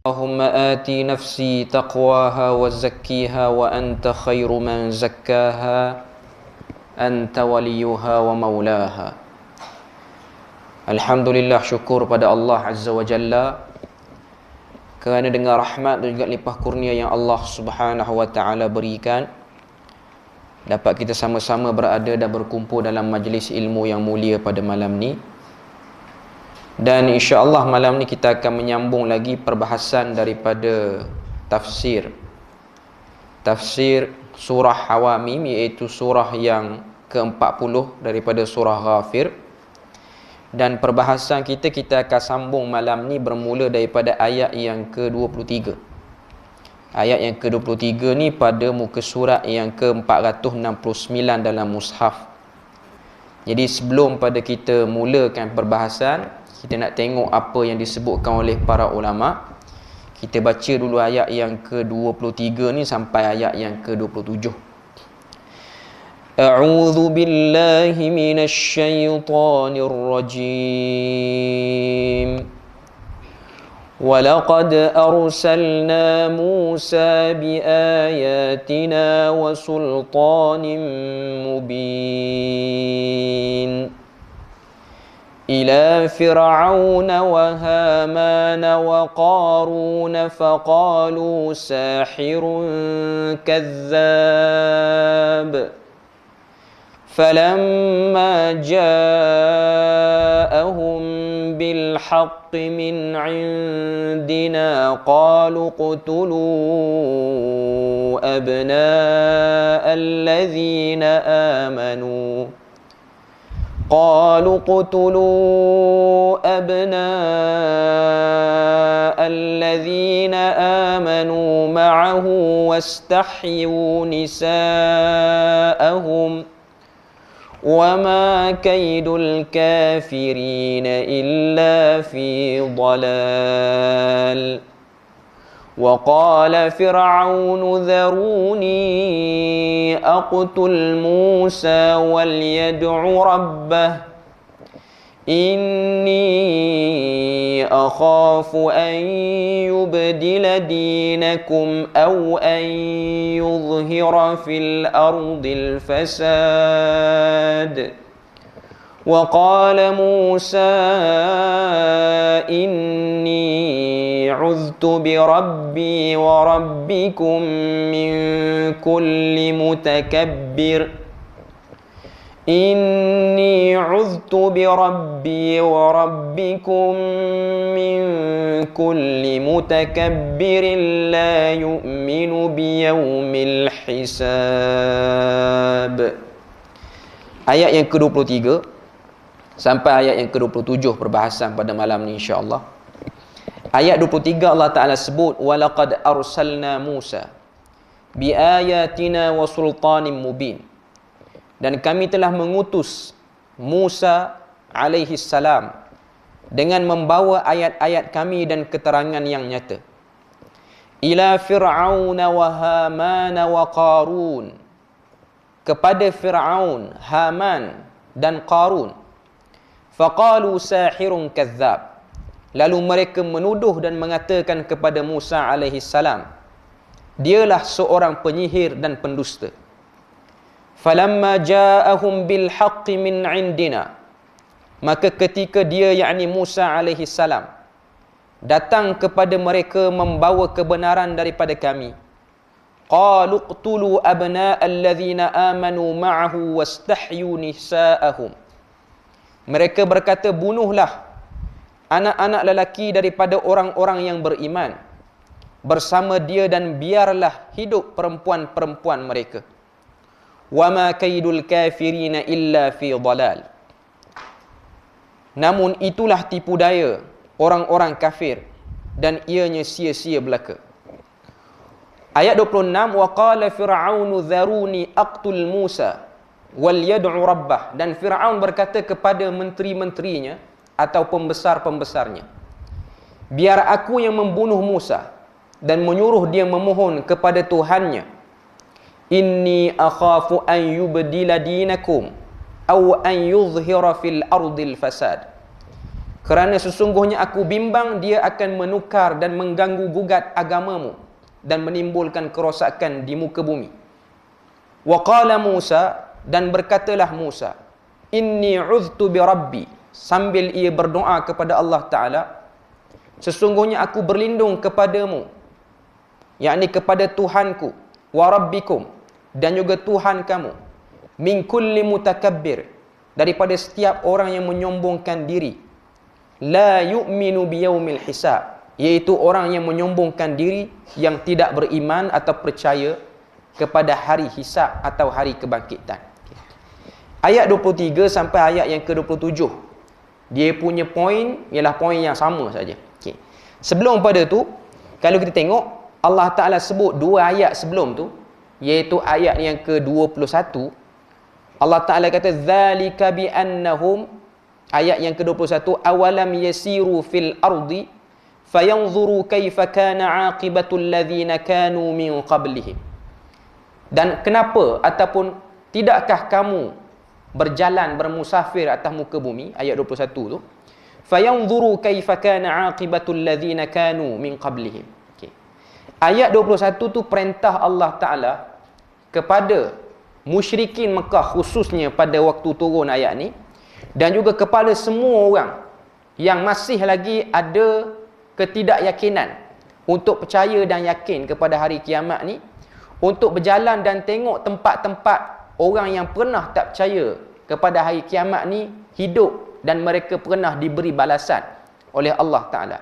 اللهم آت نفسي تقواها وزكيها وأنت خير من زكاها أنت وليها ومولاها. Alhamdulillah, syukur pada Allah Azza wa Jalla kerana dengan rahmat dan juga limpah kurnia yang Allah Subhanahu wa Ta'ala berikan, dapat kita sama-sama berada dan berkumpul dalam majlis ilmu yang mulia pada malam ni. Dan insya-Allah malam ni kita akan menyambung lagi perbahasan daripada tafsir surah Hawamim, iaitu surah yang ke-40 daripada surah Ghafir. Dan perbahasan kita akan sambung malam ni bermula daripada ayat yang ke-23. Ayat yang ke-23 ni pada muka surat yang ke-469 dalam mushaf. Jadi sebelum pada kita mulakan perbahasan, kita nak tengok apa yang disebutkan oleh para ulama. Kita baca dulu ayat yang ke-23 ni sampai ayat yang ke-27. A'udzu billahi minasy syaithanir rajim. Walaqad arsalna Musa biayatina wa sultanin mubin إلى فرعون وهامان وقارون فقالوا ساحر كذاب فلما جاءهم بالحق من عندنا قالوا اقتلوا أبناء الذين آمنوا معه واستحيوا نساءهم وما كيد الكافرين إلا في ضلال وقال فرعون ذروني أقتل موسى وليدع ربه إني أخاف أن يبدل دينكم أو أن يظهر في الأرض الفساد وقال موسى إني عذت بربي وربكم من كل متكبر إني عذت بربي وربكم من كل متكبر لا يؤمن بيوم الحساب. Ayat yang ke-23 sampai ayat yang ke-27 perbahasan pada malam ni insya-Allah. Ayat 23 Allah Ta'ala sebut walaqad arsalna Musa biayatina wa sultanin mubin. Dan kami telah mengutus Musa alaihi salam dengan membawa ayat-ayat kami dan keterangan yang nyata. Ila Fir'aun wa Haman wa Qarun, kepada Fir'aun, Haman dan Qarun. Faqalu sahirun kazzab, lalu mereka menuduh dan mengatakan kepada Musa alaihi salam, dialah seorang penyihir dan pendusta. Falamma ja'ahum bil haqqi min indina, maka ketika dia yakni Musa alaihi salam datang kepada mereka membawa kebenaran daripada kami, qalu qtulu abna'al ladzina amanu ma'ahu wastahyu nisa'ahum, mereka berkata bunuhlah anak-anak lelaki daripada orang-orang yang beriman bersama dia dan biarlah hidup perempuan-perempuan mereka. Wama kaidul kafirina illa fi dhalal, namun itulah tipu daya orang-orang kafir dan ianya sia-sia belaka. Ayat 26, wa qala fir'aunu dharuni aqtul Musa wal yad'u rabbah, dan Fir'aun berkata kepada menteri-menterinya atau pembesar-pembesarnya, biar aku yang membunuh Musa dan menyuruh dia memohon kepada Tuhannya. Inni akhafu an yubdila dinakum aw an yuzhira fil ardil fasad, Kerana sesungguhnya aku bimbang dia akan menukar dan mengganggu gugat agamamu dan menimbulkan kerosakan di muka bumi. Wa qala Musa, dan berkatalah Musa, inni uztu bi rabbi, sambil ia berdoa kepada Allah Ta'ala, sesungguhnya aku berlindung kepadamu, yakni kepada Tuhanku, wa rabbikum, dan juga Tuhan kamu, min kulli mutakabbir, daripada setiap orang yang menyombongkan diri, la yu'minu biyaumil hisab, iaitu orang yang menyombongkan diri yang tidak beriman atau percaya kepada hari hisab atau hari kebangkitan. Ayat 23 sampai ayat yang ke-27, dia punya poin ialah poin yang sama saja. Okay. Sebelum pada tu, kalau kita tengok, Allah Ta'ala sebut dua ayat sebelum tu, iaitu ayat yang ke-21. Allah Ta'ala kata, "Dzalika bi annahum", ayat yang ke-21, "awalam yasiru fil ardi fayanzuru kaifa kana aqibatul ladzina kanu min qablihim." Dan kenapa ataupun tidakkah kamu berjalan bermusafir atas muka bumi, ayat 21 tu, fayanzuru kaifa kana aqibatul ladzina kanu min qablihim. Okay. Ayat 21 tu perintah Allah Ta'ala kepada musyrikin Mekah, khususnya pada waktu turun ayat ni, dan juga kepada semua orang yang masih lagi ada ketidakyakinan untuk percaya dan yakin kepada hari kiamat ni, untuk berjalan dan tengok tempat-tempat orang yang pernah tak percaya kepada hari kiamat ni hidup dan mereka pernah diberi balasan oleh Allah Ta'ala.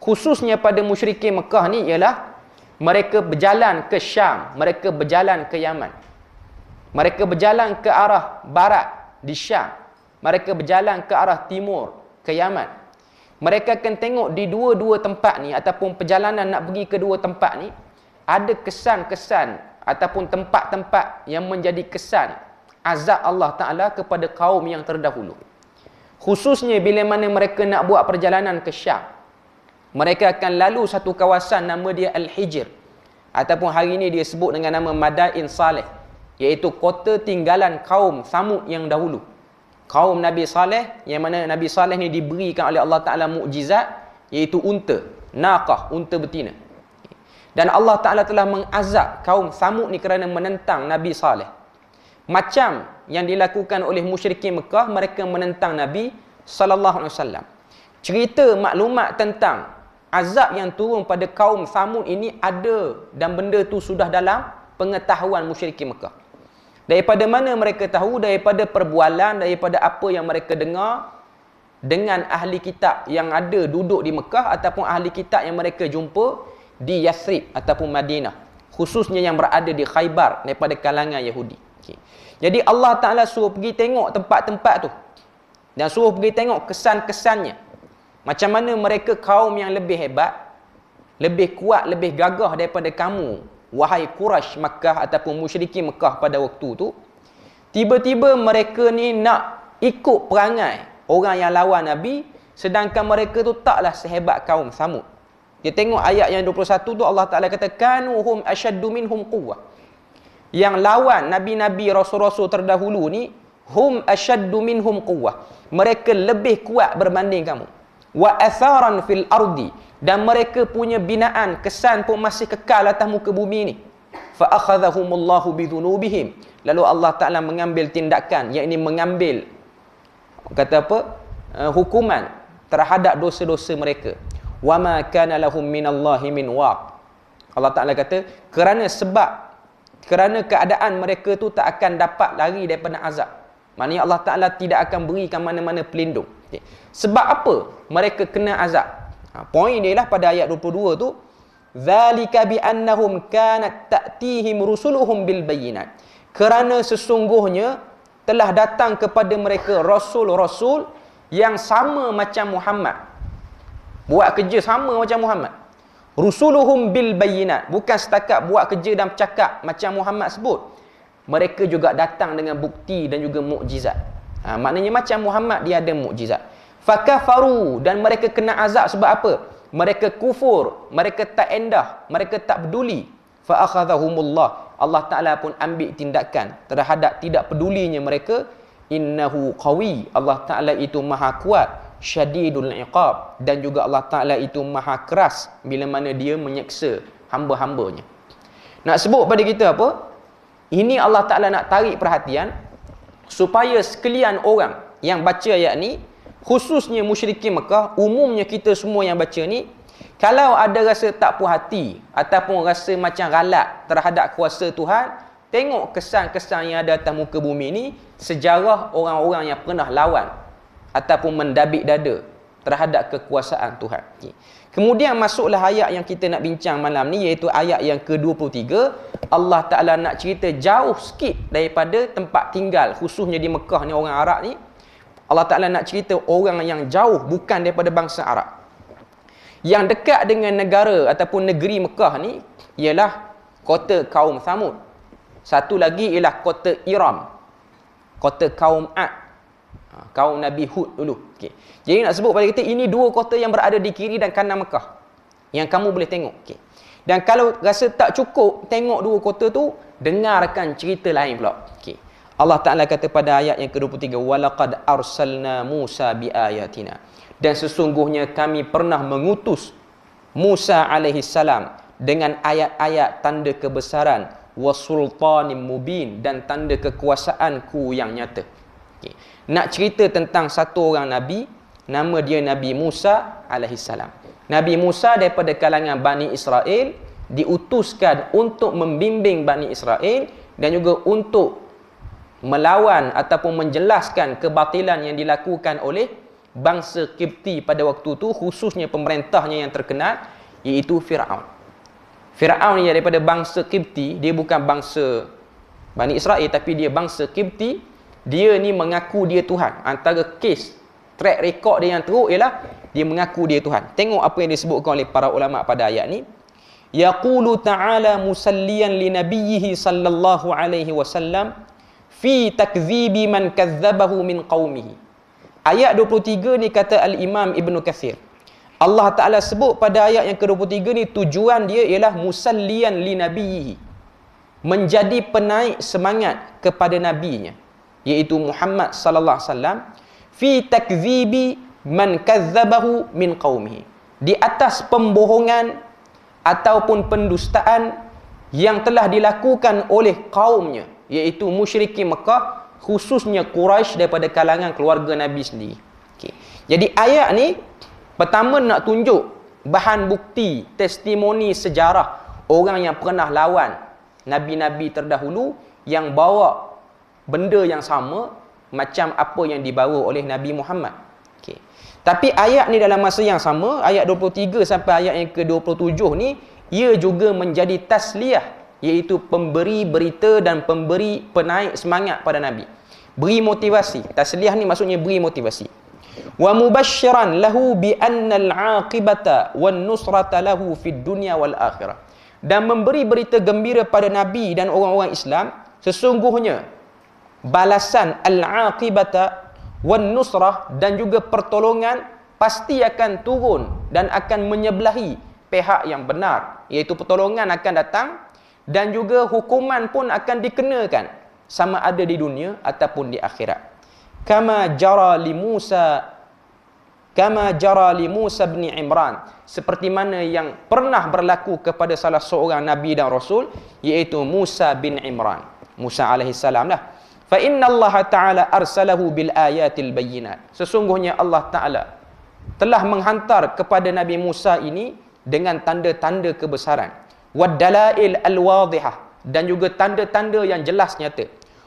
Khususnya pada musyrikin Mekah ni ialah mereka berjalan ke Syam, mereka berjalan ke Yaman, mereka berjalan ke arah barat di Syam, mereka berjalan ke arah timur ke Yaman. Mereka akan tengok di dua-dua tempat ni, ataupun perjalanan nak pergi ke dua tempat ni, ada kesan-kesan ataupun tempat-tempat yang menjadi kesan azab Allah Ta'ala kepada kaum yang terdahulu. Khususnya bila mana mereka nak buat perjalanan ke Syam, mereka akan lalu satu kawasan nama dia Al-Hijr, ataupun hari ini dia sebut dengan nama Madain Saleh, iaitu kota tinggalan kaum Samud yang dahulu. Kaum Nabi Saleh, yang mana Nabi Saleh ni diberikan oleh Allah Ta'ala mukjizat, iaitu unta, naqah, unta betina. Dan Allah Ta'ala telah mengazab kaum Samud ni kerana menentang Nabi Saleh. Macam yang dilakukan oleh musyrikin Mekah, mereka menentang Nabi SAW. Cerita maklumat tentang azab yang turun pada kaum Samud ini ada, dan benda tu sudah dalam pengetahuan musyrikin Mekah. Daripada mana mereka tahu? Daripada perbualan, daripada apa yang mereka dengar dengan ahli kitab yang ada duduk di Mekah, ataupun ahli kitab yang mereka jumpa di Yathrib ataupun Madinah, khususnya yang berada di Khaybar daripada kalangan Yahudi. Okay. Jadi Allah Ta'ala suruh pergi tengok tempat-tempat tu, dan suruh pergi tengok kesan-kesannya. Macam mana mereka kaum yang lebih hebat, lebih kuat, lebih gagah daripada kamu, wahai Quraisy Makkah ataupun musyrikin Mekah pada waktu tu. Tiba-tiba mereka ni nak ikut perangai orang yang lawan Nabi, sedangkan mereka tu taklah sehebat kaum Samud. Dia tengok ayat yang 21 tu, Allah Ta'ala kata, kanuhum asyaddu minhum quwwah. Yang lawan Nabi-Nabi, Rasul-Rasul terdahulu ni, hum asyaddu minhum quwwah. Mereka lebih kuat berbanding kamu. Wa atharan fil ardi. Dan mereka punya binaan, kesan pun masih kekal atas muka bumi ni. Fa akhadhahumullahu bidhunubihim. Lalu Allah Ta'ala mengambil tindakan, yakni mengambil, kata apa, hukuman terhadap dosa-dosa mereka. Wa ma kana lahum minallahi min waq. Allah Ta'ala kata, kerana keadaan mereka tu tak akan dapat lari daripada azab. Maknanya Allah Ta'ala tidak akan berikan mana-mana pelindung. Okay. Sebab apa mereka kena azab? Poin dia lah pada ayat 22 tu, zalika bi annahum kanat ta'tihim rusuluhum bil bayyinat. Kerana sesungguhnya telah datang kepada mereka rasul-rasul yang sama macam Muhammad. Buat kerja sama macam Muhammad. Rusuluhum bil bayyinat. Bukan setakat buat kerja dan bercakap macam Muhammad sebut. Mereka juga datang dengan bukti dan juga mukjizat. Maknanya macam Muhammad, dia ada mukjizat. Fakafaru, dan mereka kena azab sebab apa? Mereka kufur, mereka tak endah, mereka tak peduli. Fa akhadhahumullah. Allah Ta'ala pun ambil tindakan terhadap tidak pedulinya mereka. Innahu qawi. Allah Ta'ala itu maha kuat. syadidul iqab, dan juga Allah Ta'ala itu maha keras bila mana dia menyeksa hamba-hambanya. Nak sebut pada kita apa? Ini Allah Ta'ala nak tarik perhatian supaya sekalian orang yang baca ayat ni, khususnya musyrikin Mekah, umumnya kita semua yang baca ni, kalau ada rasa tak puas hati ataupun rasa macam galak terhadap kuasa Tuhan, tengok kesan-kesan yang ada atas muka bumi ni, sejarah orang-orang yang pernah lawan ataupun mendabik dada terhadap kekuasaan Tuhan. Kemudian masuklah ayat yang kita nak bincang malam ni, iaitu ayat yang ke-23. Allah Ta'ala nak cerita jauh sikit daripada tempat tinggal, khususnya di Mekah ni, orang Arab ni. Allah Ta'ala nak cerita orang yang jauh, bukan daripada bangsa Arab. Yang dekat dengan negara ataupun negeri Mekah ni ialah kota kaum Thamud. Satu lagi ialah kota Iram, kota kaum Ad, kaum Nabi Hud dulu. Okay. Jadi nak sebut pada kita, ini dua kota yang berada di kiri dan kanan Mekah yang kamu boleh tengok. Okay. Dan kalau rasa tak cukup tengok dua kota tu, dengarkan cerita lain pula. Okay. Allah Ta'ala kata pada ayat yang ke-23, walaqad arsalna Musa biayatina, dan sesungguhnya kami pernah mengutus Musa alaihi salam dengan ayat-ayat tanda kebesaran, wasultanim mubin, dan tanda kekuasaanku yang nyata. Okay. Nak cerita tentang satu orang Nabi, nama dia Nabi Musa alaihi salam. Nabi Musa daripada kalangan Bani Israel, diutuskan untuk membimbing Bani Israel dan juga untuk melawan ataupun menjelaskan kebatilan yang dilakukan oleh bangsa Kipti pada waktu tu, khususnya pemerintahnya yang terkenal, iaitu Fir'aun. Fir'aun ni daripada bangsa Kipti, dia bukan bangsa Bani Israel, tapi dia bangsa Kipti. Dia ni mengaku dia Tuhan. Antara kes, track record dia yang teruk ialah dia mengaku dia Tuhan. Tengok apa yang disebutkan oleh para ulama pada ayat ni. Yaqulu ta'ala musalliyan li nabiyhi sallallahu alaihi wasallam fi takdzibi man kadzabahu min qaumihi. Ayat 23 ni kata Al-Imam Ibn Kathir, Allah Ta'ala sebut pada ayat yang ke-23 ni, tujuan dia ialah musalliyan li nabiyhi, menjadi penaik semangat kepada nabinya, iaitu Muhammad sallallahu alaihi wasallam, fi takdzibi man kadzabahu min qaumihi, di atas pembohongan ataupun pendustaan yang telah dilakukan oleh kaumnya, iaitu musyrikin Mekah, khususnya Quraisy daripada kalangan keluarga Nabi sendiri. Okay. Jadi ayat ni pertama nak tunjuk bahan bukti, testimoni sejarah orang yang pernah lawan Nabi-Nabi terdahulu yang bawa benda yang sama macam apa yang dibawa oleh Nabi Muhammad. Okay. Tapi ayat ni dalam masa yang sama, ayat 23 sampai ayat yang ke-27 ni, ia juga menjadi tasliyah, iaitu pemberi berita dan pemberi penaik semangat pada Nabi. Beri motivasi. Tasliyah ni maksudnya beri motivasi. Wa mubasysyiran lahu bi annal aqibata wan nusrata lahu fid dunya wal akhirah. Dan memberi berita gembira pada Nabi dan orang-orang Islam, sesungguhnya balasan al-aqibata wan nusrah dan juga pertolongan pasti akan turun dan akan menyebelahi pihak yang benar, iaitu pertolongan akan datang dan juga hukuman pun akan dikenakan, sama ada di dunia ataupun di akhirat. Kama jara li Musa bin Imran, seperti mana yang pernah berlaku kepada salah seorang nabi dan rasul, iaitu Musa bin Imran, Musa alaihi salam lah. Fa inna Allah Ta'ala arsalahu bil ayatil bayyinat, sesungguhnya Allah Ta'ala telah menghantar kepada Nabi Musa ini dengan tanda-tanda kebesaran, wad dalail al wadihah, dan juga tanda-tanda yang jelas nyata.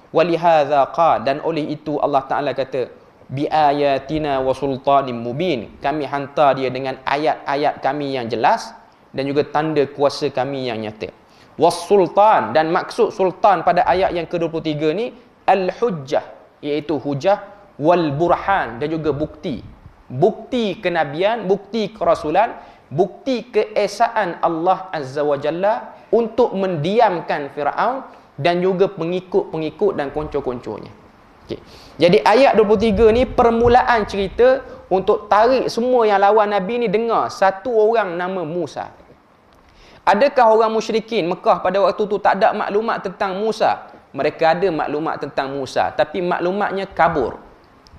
Walihadza qala, dan oleh itu Allah Ta'ala kata, bi ayatina wa sultanim mubin, kami hantar dia dengan ayat-ayat kami yang jelas dan juga tanda kuasa kami yang nyata. Was sultan, dan maksud sultan pada ayat yang ke-23 ni al-hujjah, iaitu hujah, wal burhan, dan juga bukti. Bukti kenabian, bukti kerasulan, bukti keesaan Allah Azza wa Jalla untuk mendiamkan Fir'aun dan juga pengikut-pengikut dan konco-konconya. Okay. Jadi ayat 23 ni permulaan cerita untuk tarik semua yang lawan Nabi ni dengar satu orang nama Musa. Adakah orang musyrikin Mekah pada waktu tu tak ada maklumat tentang Musa? Mereka ada maklumat tentang Musa, tapi maklumatnya kabur,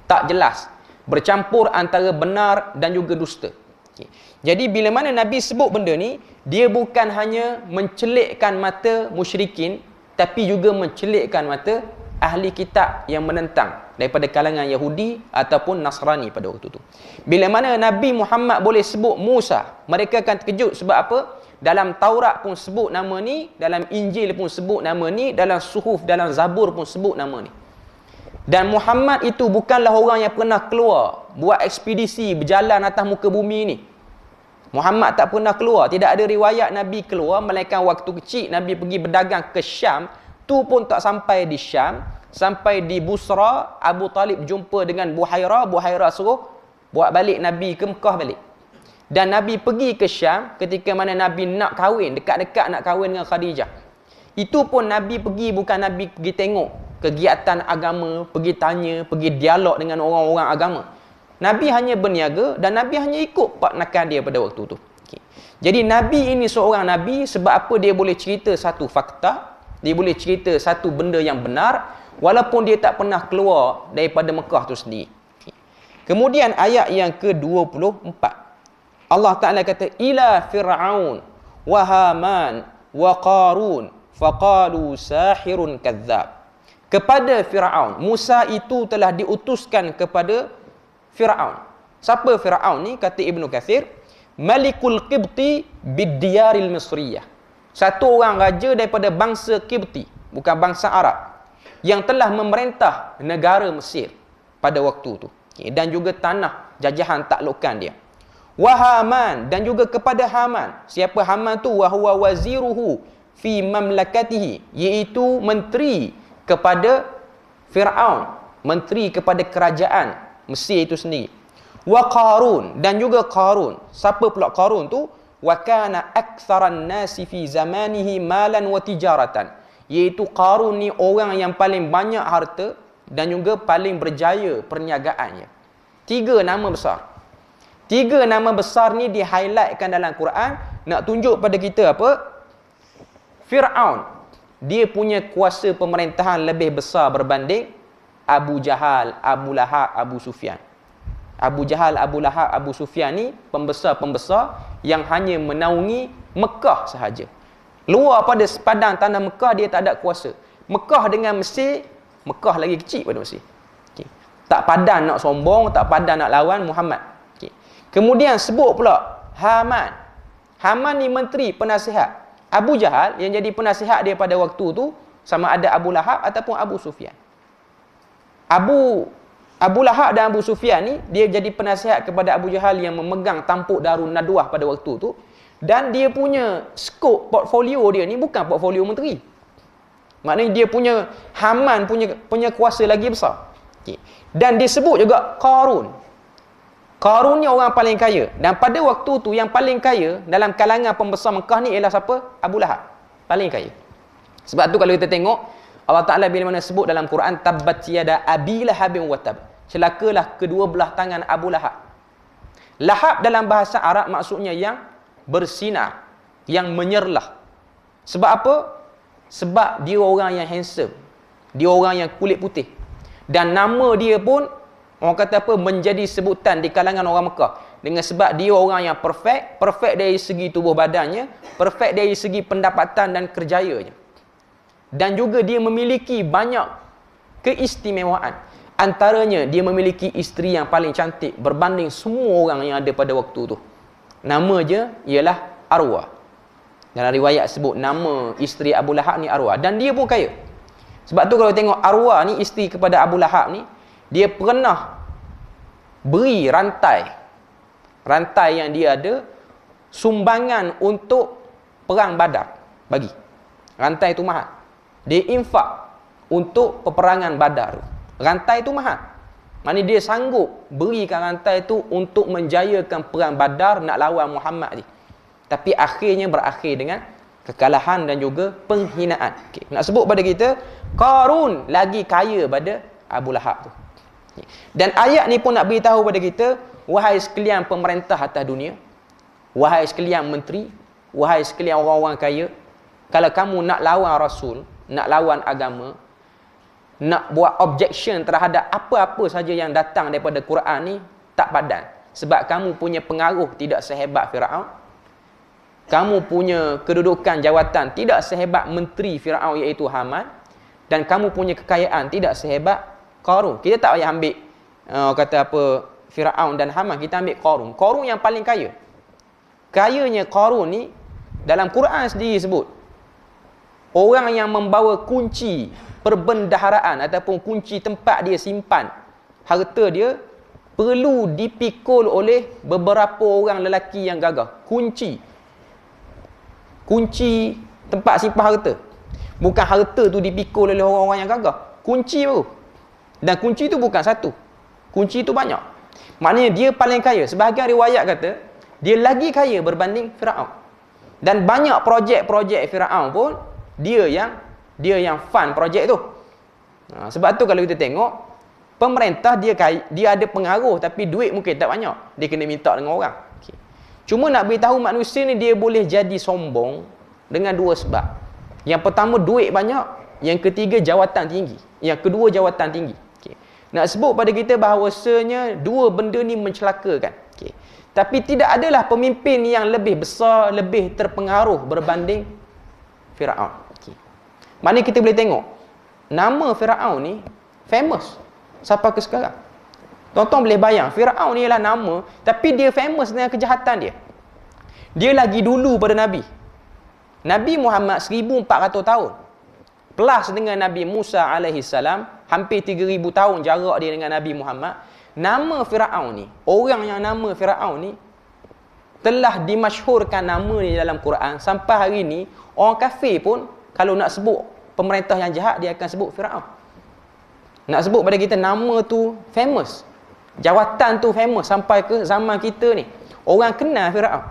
tak jelas. bercampur antara benar dan juga dusta. Okay. Jadi bila mana Nabi sebut benda ni, dia bukan hanya mencelikkan mata musyrikin, tapi juga mencelikkan mata ahli kitab yang menentang daripada kalangan Yahudi ataupun Nasrani pada waktu tu. Bila mana Nabi Muhammad boleh sebut Musa, mereka akan terkejut. Sebab apa? Dalam Taurat pun sebut nama ni, dalam Injil pun sebut nama ni, dalam Suhuf, dalam Zabur pun sebut nama ni. Dan Muhammad itu bukanlah orang yang pernah keluar buat ekspedisi berjalan atas muka bumi ni. Muhammad tak pernah keluar. Tidak ada riwayat Nabi keluar, melainkan waktu kecil Nabi pergi berdagang ke Syam. Tu pun tak sampai di Syam, sampai di Busra, Abu Talib jumpa dengan Buhairah. Buhairah suruh buat balik Nabi ke Mekah balik. Dan Nabi pergi ke Syam ketika mana Nabi nak kahwin, dekat-dekat nak kahwin dengan Khadijah. Itu pun Nabi pergi, bukan Nabi pergi tengok kegiatan agama, pergi tanya, pergi dialog dengan orang-orang agama. Nabi hanya berniaga dan Nabi hanya ikut partnakan dia pada waktu tu. Okay. Jadi Nabi ini seorang Nabi sebab apa? Dia boleh cerita satu fakta, dia boleh cerita satu benda yang benar, walaupun dia tak pernah keluar daripada Mekah tu sendiri. Okay. Kemudian ayat yang ke-24. Allah Ta'ala kata, ila Fir'aun wa Haman wa Qarun faqalu sahirun kadzab. Kepada Fir'aun. Musa itu telah diutuskan kepada Fir'aun. Siapa Fir'aun ni? Kata Ibnu Katsir, Malikul Qibti bid-diyaril Misriyah. Satu orang raja daripada bangsa Qibti, bukan bangsa Arab, yang telah memerintah negara Mesir pada waktu tu. Okay. Dan juga tanah jajahan taklukan dia. Wa Haman, dan juga kepada Haman. Siapa Haman tu? Wa huwa waziruhu fi mamlakatihi, iaitu menteri kepada Fir'aun, menteri kepada kerajaan Mesir itu sendiri. Wa Qarun, dan juga Qarun. Siapa pula Qarun tu? Wa kana aktsaran nasi fi zamanihi malan wa tijaratan, iaitu Qarun ni orang yang paling banyak harta dan juga paling berjaya perniagaannya. Tiga nama besar. Tiga nama besar ni di-highlightkan dalam Quran, nak tunjuk pada kita apa? Fir'aun, dia punya kuasa pemerintahan lebih besar berbanding Abu Jahal, Abu Lahab, Abu Sufyan. Abu Jahal, Abu Lahab, Abu Sufyan ni pembesar-pembesar yang hanya menaungi Mekah sahaja. Luar pada sepadang tanah Mekah dia tak ada kuasa. Mekah dengan Mesir, Mekah lagi kecil pada Mesir. Okay. Tak padan nak sombong, tak padan nak lawan Muhammad. Okay. Kemudian sebut pula Haman. Haman ni menteri penasihat. Abu Jahal yang jadi penasihat dia pada waktu tu sama ada Abu Lahab ataupun Abu Sufyan. Abu Lahab dan Abu Sufyan ni dia jadi penasihat kepada Abu Jahal yang memegang tampuk Darun Nadwah pada waktu tu, dan dia punya skop portfolio dia ni bukan portfolio menteri. Maknanya dia punya Haman punya kuasa lagi besar. Okay. Dan disebut juga Qarun. Qarun ni orang paling kaya, dan pada waktu tu yang paling kaya dalam kalangan pembesar Mekah ni ialah siapa? Abu Lahab. Paling kaya. Sebab tu kalau kita tengok Allah Ta'ala bila mana sebut dalam Quran, tabbat yada abi lahabin wa tab, celakalah kedua belah tangan Abu Lahab. Lahab dalam bahasa Arab maksudnya yang bersinar, yang menyerlah. Sebab apa? Sebab dia orang yang handsome, dia orang yang kulit putih, dan nama dia pun orang kata apa, menjadi sebutan di kalangan orang Mekah dengan sebab dia orang yang perfect dari segi tubuh badannya, perfect dari segi pendapatan dan kerjayanya. Dan juga dia memiliki banyak keistimewaan. Antaranya dia memiliki isteri yang paling cantik berbanding semua orang yang ada pada waktu tu. Nama dia ialah Arwah. Dalam riwayat sebut nama isteri Abu Lahab ni Arwah, dan dia pun kaya. Sebab tu kalau tengok Arwah ni isteri kepada Abu Lahab ni, dia pernah beri rantai yang dia ada sumbangan untuk perang Badar, bagi. Rantai itu mahal. Dia infak untuk peperangan Badar. Rantai itu mahal. Maknanya dia sanggup berikan rantai itu untuk menjayakan perang Badar nak lawan Muhammad ni. Tapi akhirnya berakhir dengan kekalahan dan juga penghinaan. Okay. Nak sebut pada kita, Qarun lagi kaya pada Abu Lahab tu. Dan ayat ni pun nak beritahu pada kita, wahai sekalian pemerintah atas dunia, wahai sekalian menteri, wahai sekalian orang-orang kaya, kalau kamu nak lawan Rasul, nak lawan agama, nak buat objection terhadap apa-apa saja yang datang daripada Quran ni tak padan. Sebab kamu punya pengaruh tidak sehebat Firaun. Kamu punya kedudukan jawatan tidak sehebat menteri Firaun iaitu Haman, dan kamu punya kekayaan tidak sehebat Qarun. Kita tak payah ambil kata apa Firaun dan Haman, kita ambil Qarun. Qarun yang paling kaya. Kayanya Qarun ni dalam Quran sendiri sebut orang yang membawa kunci perbendaharaan ataupun kunci tempat dia simpan harta dia perlu dipikul oleh beberapa orang lelaki yang gagah. Kunci tempat simpan harta. Bukan harta tu dipikul oleh orang-orang yang gagah. Kunci baru. Dan kunci tu bukan satu. Kunci tu banyak. Maknanya dia paling kaya. Sebahagian riwayat kata dia lagi kaya berbanding Firaun. Dan banyak projek-projek Firaun pun dia yang fund projek tu. Sebab tu kalau kita tengok pemerintah dia ada pengaruh tapi duit mungkin tak banyak. Dia kena minta dengan orang. Okay. Cuma nak beritahu manusia ni dia boleh jadi sombong dengan dua sebab. Yang pertama duit banyak, yang ketiga jawatan tinggi. Yang kedua jawatan tinggi. Okay. Nak sebut pada kita bahawasanya dua benda ni mencelakakan. Okay. Tapi tidak adalah pemimpin yang lebih besar, lebih terpengaruh berbanding Firaun. Okay. Mana kita boleh tengok nama Firaun ni famous sampai ke sekarang. Tuan-tuan boleh bayang, Firaun ni ialah nama, tapi dia famous dengan kejahatan dia. Dia lagi dulu pada Nabi. Nabi Muhammad 1400 tahun. Plus dengan Nabi Musa alaihi salam, hampir 3000 tahun jarak dia dengan Nabi Muhammad. Nama Firaun ni, orang yang nama Firaun ni telah dimasyhurkan nama ni dalam Quran sampai hari ni orang kafir pun kalau nak sebut pemerintah yang jahat dia akan sebut Firaun. Nak sebut pada kita nama tu famous. Jawatan tu famous sampai ke zaman kita ni. Orang kenal Firaun.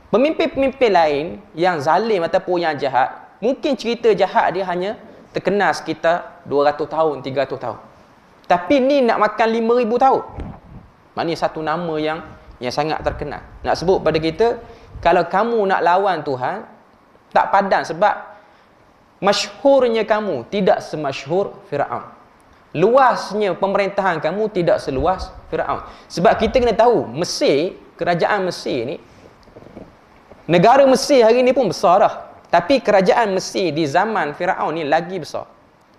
Pemimpin-pemimpin lain yang zalim ataupun yang jahat, mungkin cerita jahat dia hanya terkenal sekitar 200 tahun, 300 tahun. Tapi ni nak makan 5000 tahun. Maknanya satu nama yang sangat terkenal. Nak sebut pada kita, kalau kamu nak lawan Tuhan, tak padan sebab masyhurnya kamu tidak semasyhur Firaun. Luasnya pemerintahan kamu tidak seluas Firaun. Sebab kita kena tahu, Mesir, kerajaan Mesir ni, negara Mesir hari ni pun besar dah. Tapi kerajaan Mesir di zaman Firaun ni lagi besar.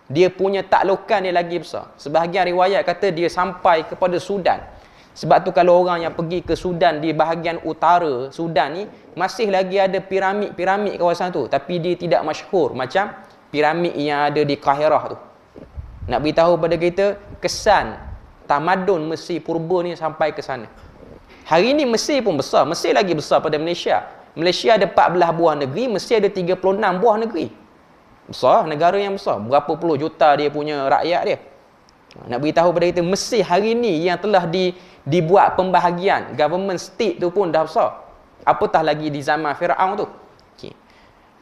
Dia punya taklukan dia lagi besar. Sebahagian riwayat kata dia sampai kepada Sudan. Sebab tu kalau orang yang pergi ke Sudan di bahagian utara Sudan ni, masih lagi ada piramid-piramid kawasan tu. Tapi dia tidak masyhur macam piramid yang ada di Kahirah tu. Nak beritahu pada kita, kesan tamadun Mesir purba ni sampai ke sana. Hari ni Mesir pun besar. Mesir lagi besar pada Malaysia. Malaysia ada 14 buah negeri, Mesir ada 36 buah negeri. Besar, negara yang besar. Berapa puluh juta dia punya rakyat dia. Nak beritahu pada kita, Mesir hari ni yang telah dibuat pembahagian, government state tu pun dah besar. Apatah lagi di zaman Firaun tu. Okay.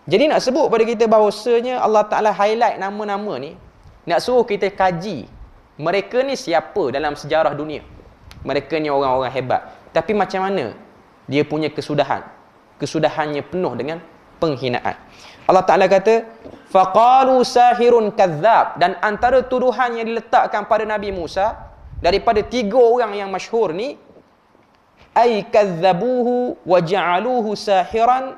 Jadi nak sebut pada kita bahawasanya Allah Ta'ala highlight nama-nama ni, nak suruh kita kaji mereka ni siapa dalam sejarah dunia. Mereka ni orang-orang hebat. Tapi macam mana dia punya kesudahan? Kesudahannya penuh dengan penghinaan. Allah Ta'ala kata, faqalu sahirun kadzab. Dan antara tuduhan yang diletakkan pada Nabi Musa daripada 3 orang yang masyhur ni, ay kadzabuhu wa ja'aluhu sahiran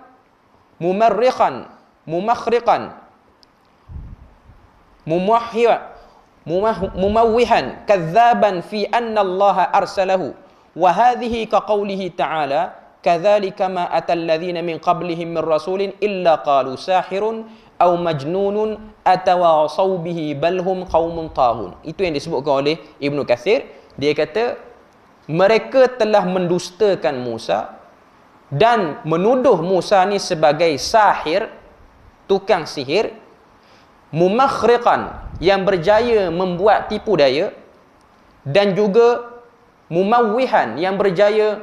mumarriqan mumakhriqan mumawwihan kadzaban fi anna Allah arsalahu wa hadhihi ka qawlihi ta'ala kadzalika ma atal ladzina min qablihim min rasulin illa qalu sahirun aw majnunun atawasaw bihi bal hum qaumun taghun. Itu yang disebutkan oleh Ibnu Katsir. Dia kata mereka telah mendustakan Musa dan menuduh Musa ni sebagai sahir, tukang sihir, mumakhriqan, yang berjaya membuat tipu daya, dan juga mumawwihan, yang berjaya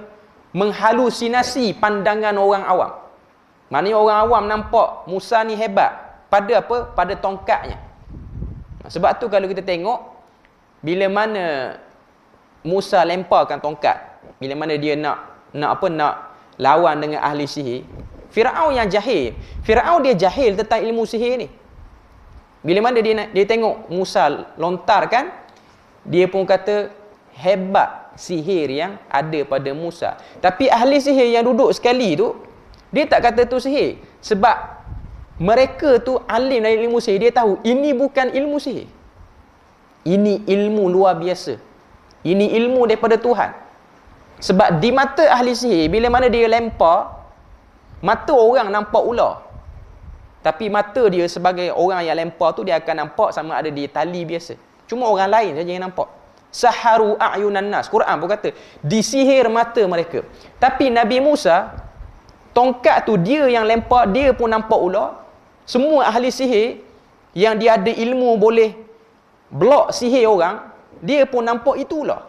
menghalusinasi pandangan orang awam. Maknanya orang awam nampak Musa ni hebat pada apa? Pada tongkatnya. Sebab tu kalau kita tengok bila mana Musa lemparkan tongkat, bila mana dia nak lawan dengan ahli sihir, Firaun yang jahil. Firaun dia jahil tentang ilmu sihir ni. Bila mana dia tengok Musa lontar kan, dia pun kata hebat sihir yang ada pada Musa. Tapi ahli sihir yang duduk sekali tu, dia tak kata tu sihir. Sebab mereka tu alim dari ilmu sihir. Dia tahu ini bukan ilmu sihir. Ini ilmu luar biasa. Ini ilmu daripada Tuhan. Sebab di mata ahli sihir, bila mana dia lempar, mata orang nampak ular. Tapi mata dia sebagai orang yang lempar tu, dia akan nampak sama ada di tali biasa. Cuma orang lain saja yang nampak. Saharu a'yunan nas. Quran pun kata, disihir mata mereka. Tapi Nabi Musa, tongkat tu dia yang lempar, dia pun nampak ular. Semua ahli sihir yang dia ada ilmu boleh blok sihir orang, dia pun nampak itu ular.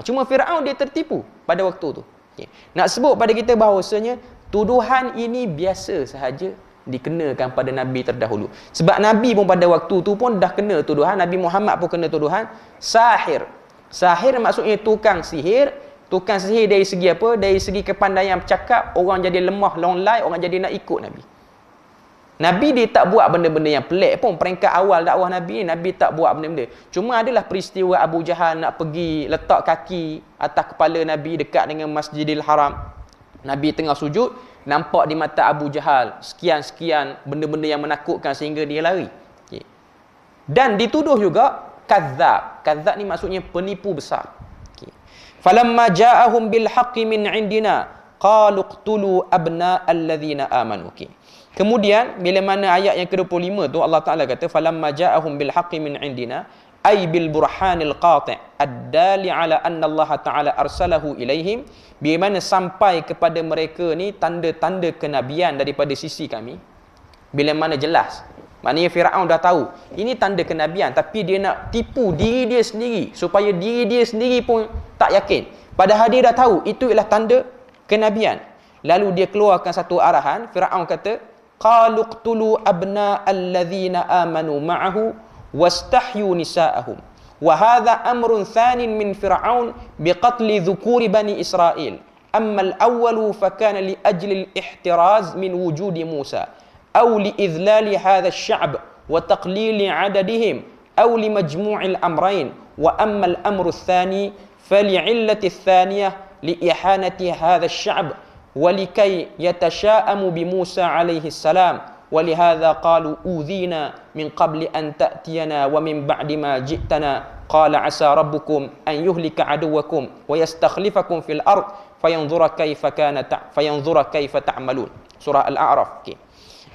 Cuma Firaun dia tertipu pada waktu tu. Okay. Nak sebut pada kita bahawasanya tuduhan ini biasa sahaja dikenakan pada Nabi terdahulu. Sebab Nabi pun pada waktu tu pun dah kena tuduhan. Nabi Muhammad pun kena tuduhan sahir. Sahir maksudnya tukang sihir. Tukang sihir dari segi apa? Dari segi kepandaian bercakap, orang jadi lemah, longlai, orang jadi nak ikut Nabi. Nabi dia tak buat benda-benda yang pelik pun. Peringkat awal dakwah Nabi ni, Nabi tak buat benda-benda. Cuma adalah peristiwa Abu Jahal nak pergi letak kaki atas kepala Nabi dekat dengan Masjidil Haram. Nabi tengah sujud, nampak di mata Abu Jahal sekian-sekian benda-benda yang menakutkan sehingga dia lari. Okay. Dan dituduh juga kadzab. Kadzab ni maksudnya penipu besar. Okay. Falamma ja'ahum bil haqqi min indina qalu qtulu abna alladhina amanu. Okay. Kemudian bila mana ayat yang ke-25 tu Allah Taala kata falamma ja'ahum bil haqqi min indina ay bil burhanil qati' ad-dali ala anna Allah Taala arsalahu ilaihim, bila mana sampai kepada mereka ni tanda-tanda kenabian daripada sisi kami. Bila mana jelas, maknanya Firaun dah tahu ini tanda kenabian, tapi dia nak tipu diri dia sendiri supaya diri dia sendiri pun tak yakin, padahal dia dah tahu itu ialah tanda kenabian. Lalu dia keluarkan satu arahan. Firaun kata qalu qtulu abna alladhina amanu ma'ahu wastahyu nisa'ahum wa hadha amrun thanin min fir'aun biqatli dhukuri bani Israel. Amma al-awwalu fakana li ajli al-ihtiraz min wujudi Musa aw li idlali hadha ash-sha'b wa taqlili 'adadihim aw li majmu'i al-amrayn, wa amma al-amru ath-thani fali'illati ath-thaniyah li ihanati hadha ash-sha'b ولكي يتشاءموا بموسى عليه السلام ولهذا قالوا أوذينا من قبل أن تأتينا ومن بعد ما جئتنا قال عسى ربكم أن يهلك عدوكم ويستخلفكم في الأرض فينظر كيف تعملون. Surah Al-A'raf. Okay.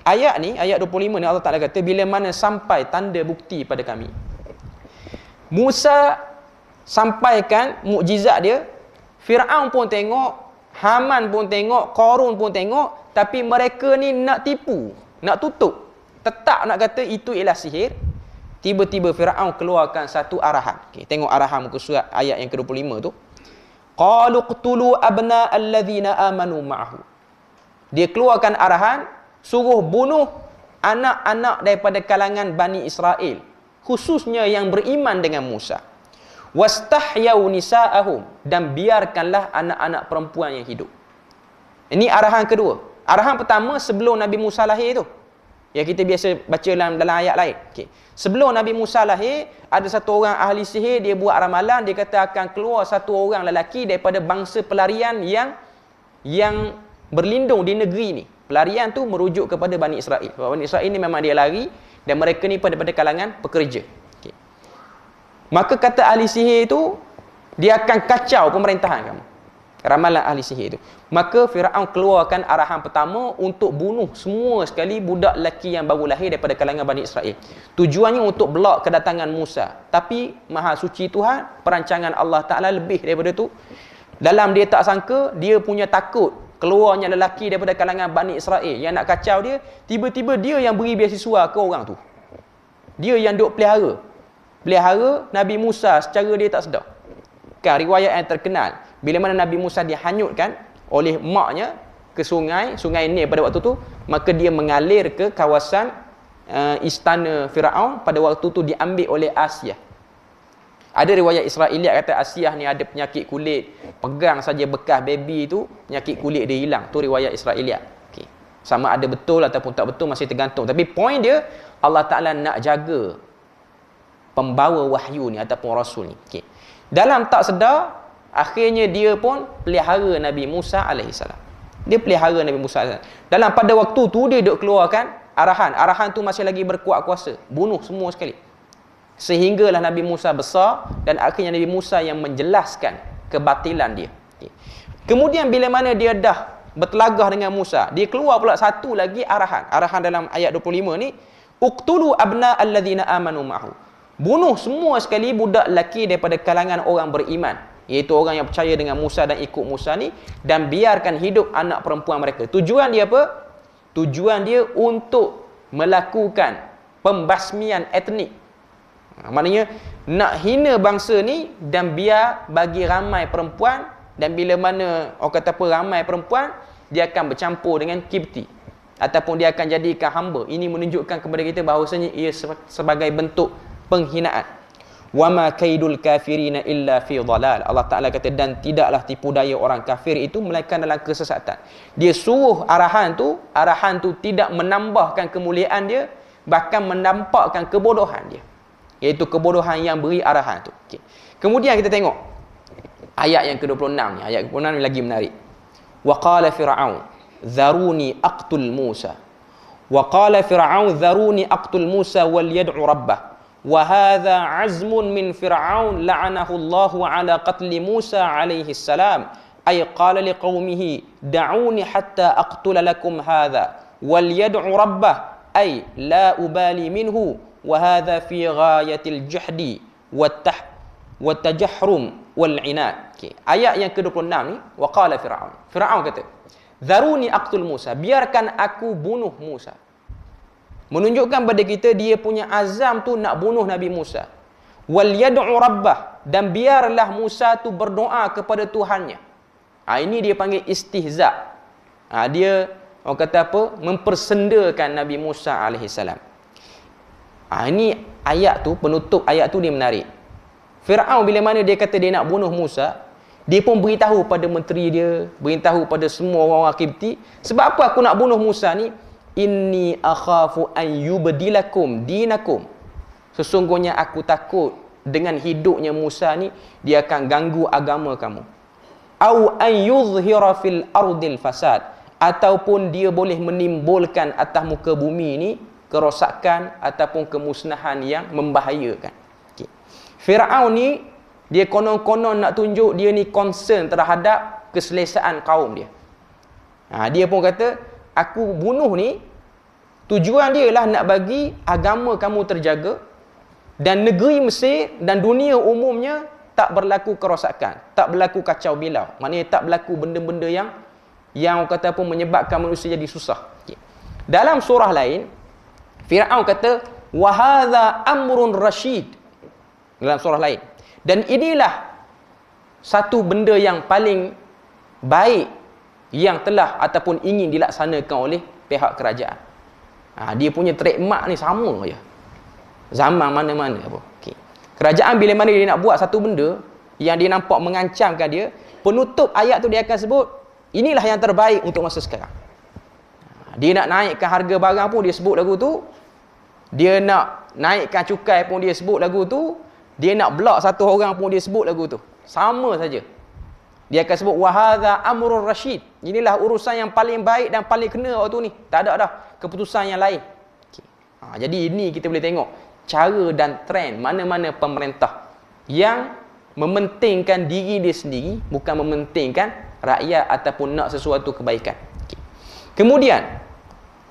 Ayat ni, ayat 25 ni Allah Ta'ala kata bila mana sampai tanda bukti pada kami. Musa sampaikan mukjizat dia, Firaun pun tengok, Haman pun tengok, Qarun pun tengok, tapi mereka ni nak tipu, nak tutup, tetap nak kata itu ialah sihir. Tiba-tiba Firaun keluarkan satu arahan. Okay, tengok arahan muka surat ayat yang ke-25 tu. Qalu qtulu abna alladhina amanu ma'ahu. Dia keluarkan arahan suruh bunuh anak-anak daripada kalangan Bani Israel, khususnya yang beriman dengan Musa. Wastahyau nisa'ahum, dan biarkanlah anak-anak perempuan yang hidup. Ini arahan kedua. Arahan pertama sebelum Nabi Musa lahir tu, yang kita biasa baca dalam ayat lain. Okay. Sebelum Nabi Musa lahir, ada satu orang ahli sihir, dia buat ramalan, dia kata akan keluar satu orang lelaki daripada bangsa pelarian yang berlindung di negeri ni. Pelarian tu merujuk kepada Bani Israel. Sebab Bani Israel ni memang dia lari, dan mereka ni pada kalangan pekerja. Maka kata ahli sihir itu, dia akan kacau pemerintahan kamu. Ramalan ahli sihir itu. Maka Firaun keluarkan arahan pertama untuk bunuh semua sekali budak lelaki yang baru lahir daripada kalangan Bani Israel. Tujuannya untuk blok kedatangan Musa. Tapi Maha Suci Tuhan, perancangan Allah Ta'ala lebih daripada itu. Dalam dia tak sangka, dia punya takut keluarnya lelaki daripada kalangan Bani Israel yang nak kacau dia. Tiba-tiba dia yang beri beasiswa ke orang tu. Dia yang duk pelihara Nabi Musa secara dia tak sedar. Kan riwayat yang terkenal, bila mana Nabi Musa dihanyutkan oleh maknya ke sungai Nil pada waktu tu, maka dia mengalir ke kawasan istana Firaun. Pada waktu tu diambil oleh Asiyah. Ada riwayat Israeliat kata Asiyah ni ada penyakit kulit, pegang saja bekas baby tu, penyakit kulit dia hilang. Tu riwayat Israeliat. Okay. Sama ada betul ataupun tak betul masih tergantung. Tapi poin dia, Allah Ta'ala nak jaga pembawa wahyu ni ataupun rasul ni. Okay. Dalam tak sedar, akhirnya dia pun pelihara Nabi Musa AS. Dia pelihara Nabi Musa AS. Dalam pada waktu tu, dia duk keluarkan arahan. Arahan tu masih lagi berkuat kuasa. Bunuh semua sekali. Sehinggalah Nabi Musa besar dan akhirnya Nabi Musa yang menjelaskan kebatilan dia. Okay. Kemudian bila mana dia dah bertelagah dengan Musa, dia keluar pula satu lagi arahan. Arahan dalam ayat 25 ni, uqtulu abna alladhina amanu ma'hu. Bunuh semua sekali budak lelaki daripada kalangan orang beriman, iaitu orang yang percaya dengan Musa dan ikut Musa ni, dan biarkan hidup anak perempuan mereka. Tujuan dia apa? Tujuan dia untuk melakukan pembasmian etnik. Maknanya nak hina bangsa ni dan biar bagi ramai perempuan, dan bila mana orang kata apa ramai perempuan, dia akan bercampur dengan Kipti ataupun dia akan jadikan hamba. Ini menunjukkan kepada kita bahawasanya ia sebagai bentuk penghinaan. Wama kaidul kafirina illa fi dhalal. Allah Taala kata, dan tidaklah tipu daya orang kafir itu melainkan dalam kesesatan. Dia suruh arahan tu tidak menambahkan kemuliaan dia, bahkan menampakkan kebodohan dia, iaitu kebodohan yang beri arahan tu. Okay. Kemudian kita tengok ayat yang ke-26 ni. Ayat ke-26 ni lagi menarik. Wa qala fir'aun dharuni aqtul Musa. Wa qala fir'aun dharuni aqtul Musa wal yad'u rabbah. Wa hadha azmun min fir'aun la'anahu Allah ala qatli Musa alaihi salam. Ay qala liqaumihi da'uni hatta aqtula lakum hadha wal yad'u rabbah ay la ubali minhu wa hadha fi ghayatil jahdi wa tajahrum wal inad. Okay. Ayat yang ke-26 ni, waqala fir'aun. Fir'aun kata, "Dharuni aqtul Musa." Biarkan aku bunuh Musa. Menunjukkan pada kita dia punya azam tu nak bunuh Nabi Musa. Wal yad'u rabbah, dan biarlah Musa tu berdoa kepada Tuhannya. Ini dia panggil istihza. Dia orang kata apa? Mempersendakan Nabi Musa alaihi salam. Ini ayat tu, penutup ayat tu dia menarik. Fir'aun bila mana dia kata dia nak bunuh Musa, dia pun beritahu pada menteri dia, beritahu pada semua orang-orang Kipti, sebab apa aku nak bunuh Musa ni? Inni akhafu an yubdilakum dinakum. Sesungguhnya aku takut dengan hidupnya Musa ni, dia akan ganggu agama kamu. Au an yuzhira fil ardil fasad, ataupun dia boleh menimbulkan atas muka bumi ni kerosakan ataupun kemusnahan yang membahayakan. Okay. Fir'aun ni dia konon-konon nak tunjuk dia ni concern terhadap keselesaan kaum dia. Dia pun kata, aku bunuh ni tujuan dia lah nak bagi agama kamu terjaga dan negeri Mesir dan dunia umumnya tak berlaku kerosakan, tak berlaku kacau bilau. Maknanya tak berlaku benda-benda yang orang kata apa menyebabkan manusia jadi susah. Okay. Dalam surah lain, Fir'aun kata, wa hadza amrun rasyid. Dalam surah lain. Dan inilah satu benda yang paling baik yang telah ataupun ingin dilaksanakan oleh pihak kerajaan. Dia punya trademark ni sama je. Zaman mana-mana apa. Okay. Kerajaan bila mana dia nak buat satu benda yang dia nampak mengancamkan dia, penutup ayat tu dia akan sebut, inilah yang terbaik untuk masa sekarang. Dia nak naikkan harga barang pun dia sebut lagu tu. Dia nak naikkan cukai pun dia sebut lagu tu. Dia nak block satu orang pun dia sebut lagu tu. Sama saja. Dia akan sebut wahadha amrul rasyid. Inilah urusan yang paling baik dan paling kena waktu ni. Tak ada dah keputusan yang lain. Okay. Jadi ini kita boleh tengok cara dan trend mana-mana pemerintah yang mementingkan diri dia sendiri, bukan mementingkan rakyat ataupun nak sesuatu kebaikan. Okay. Kemudian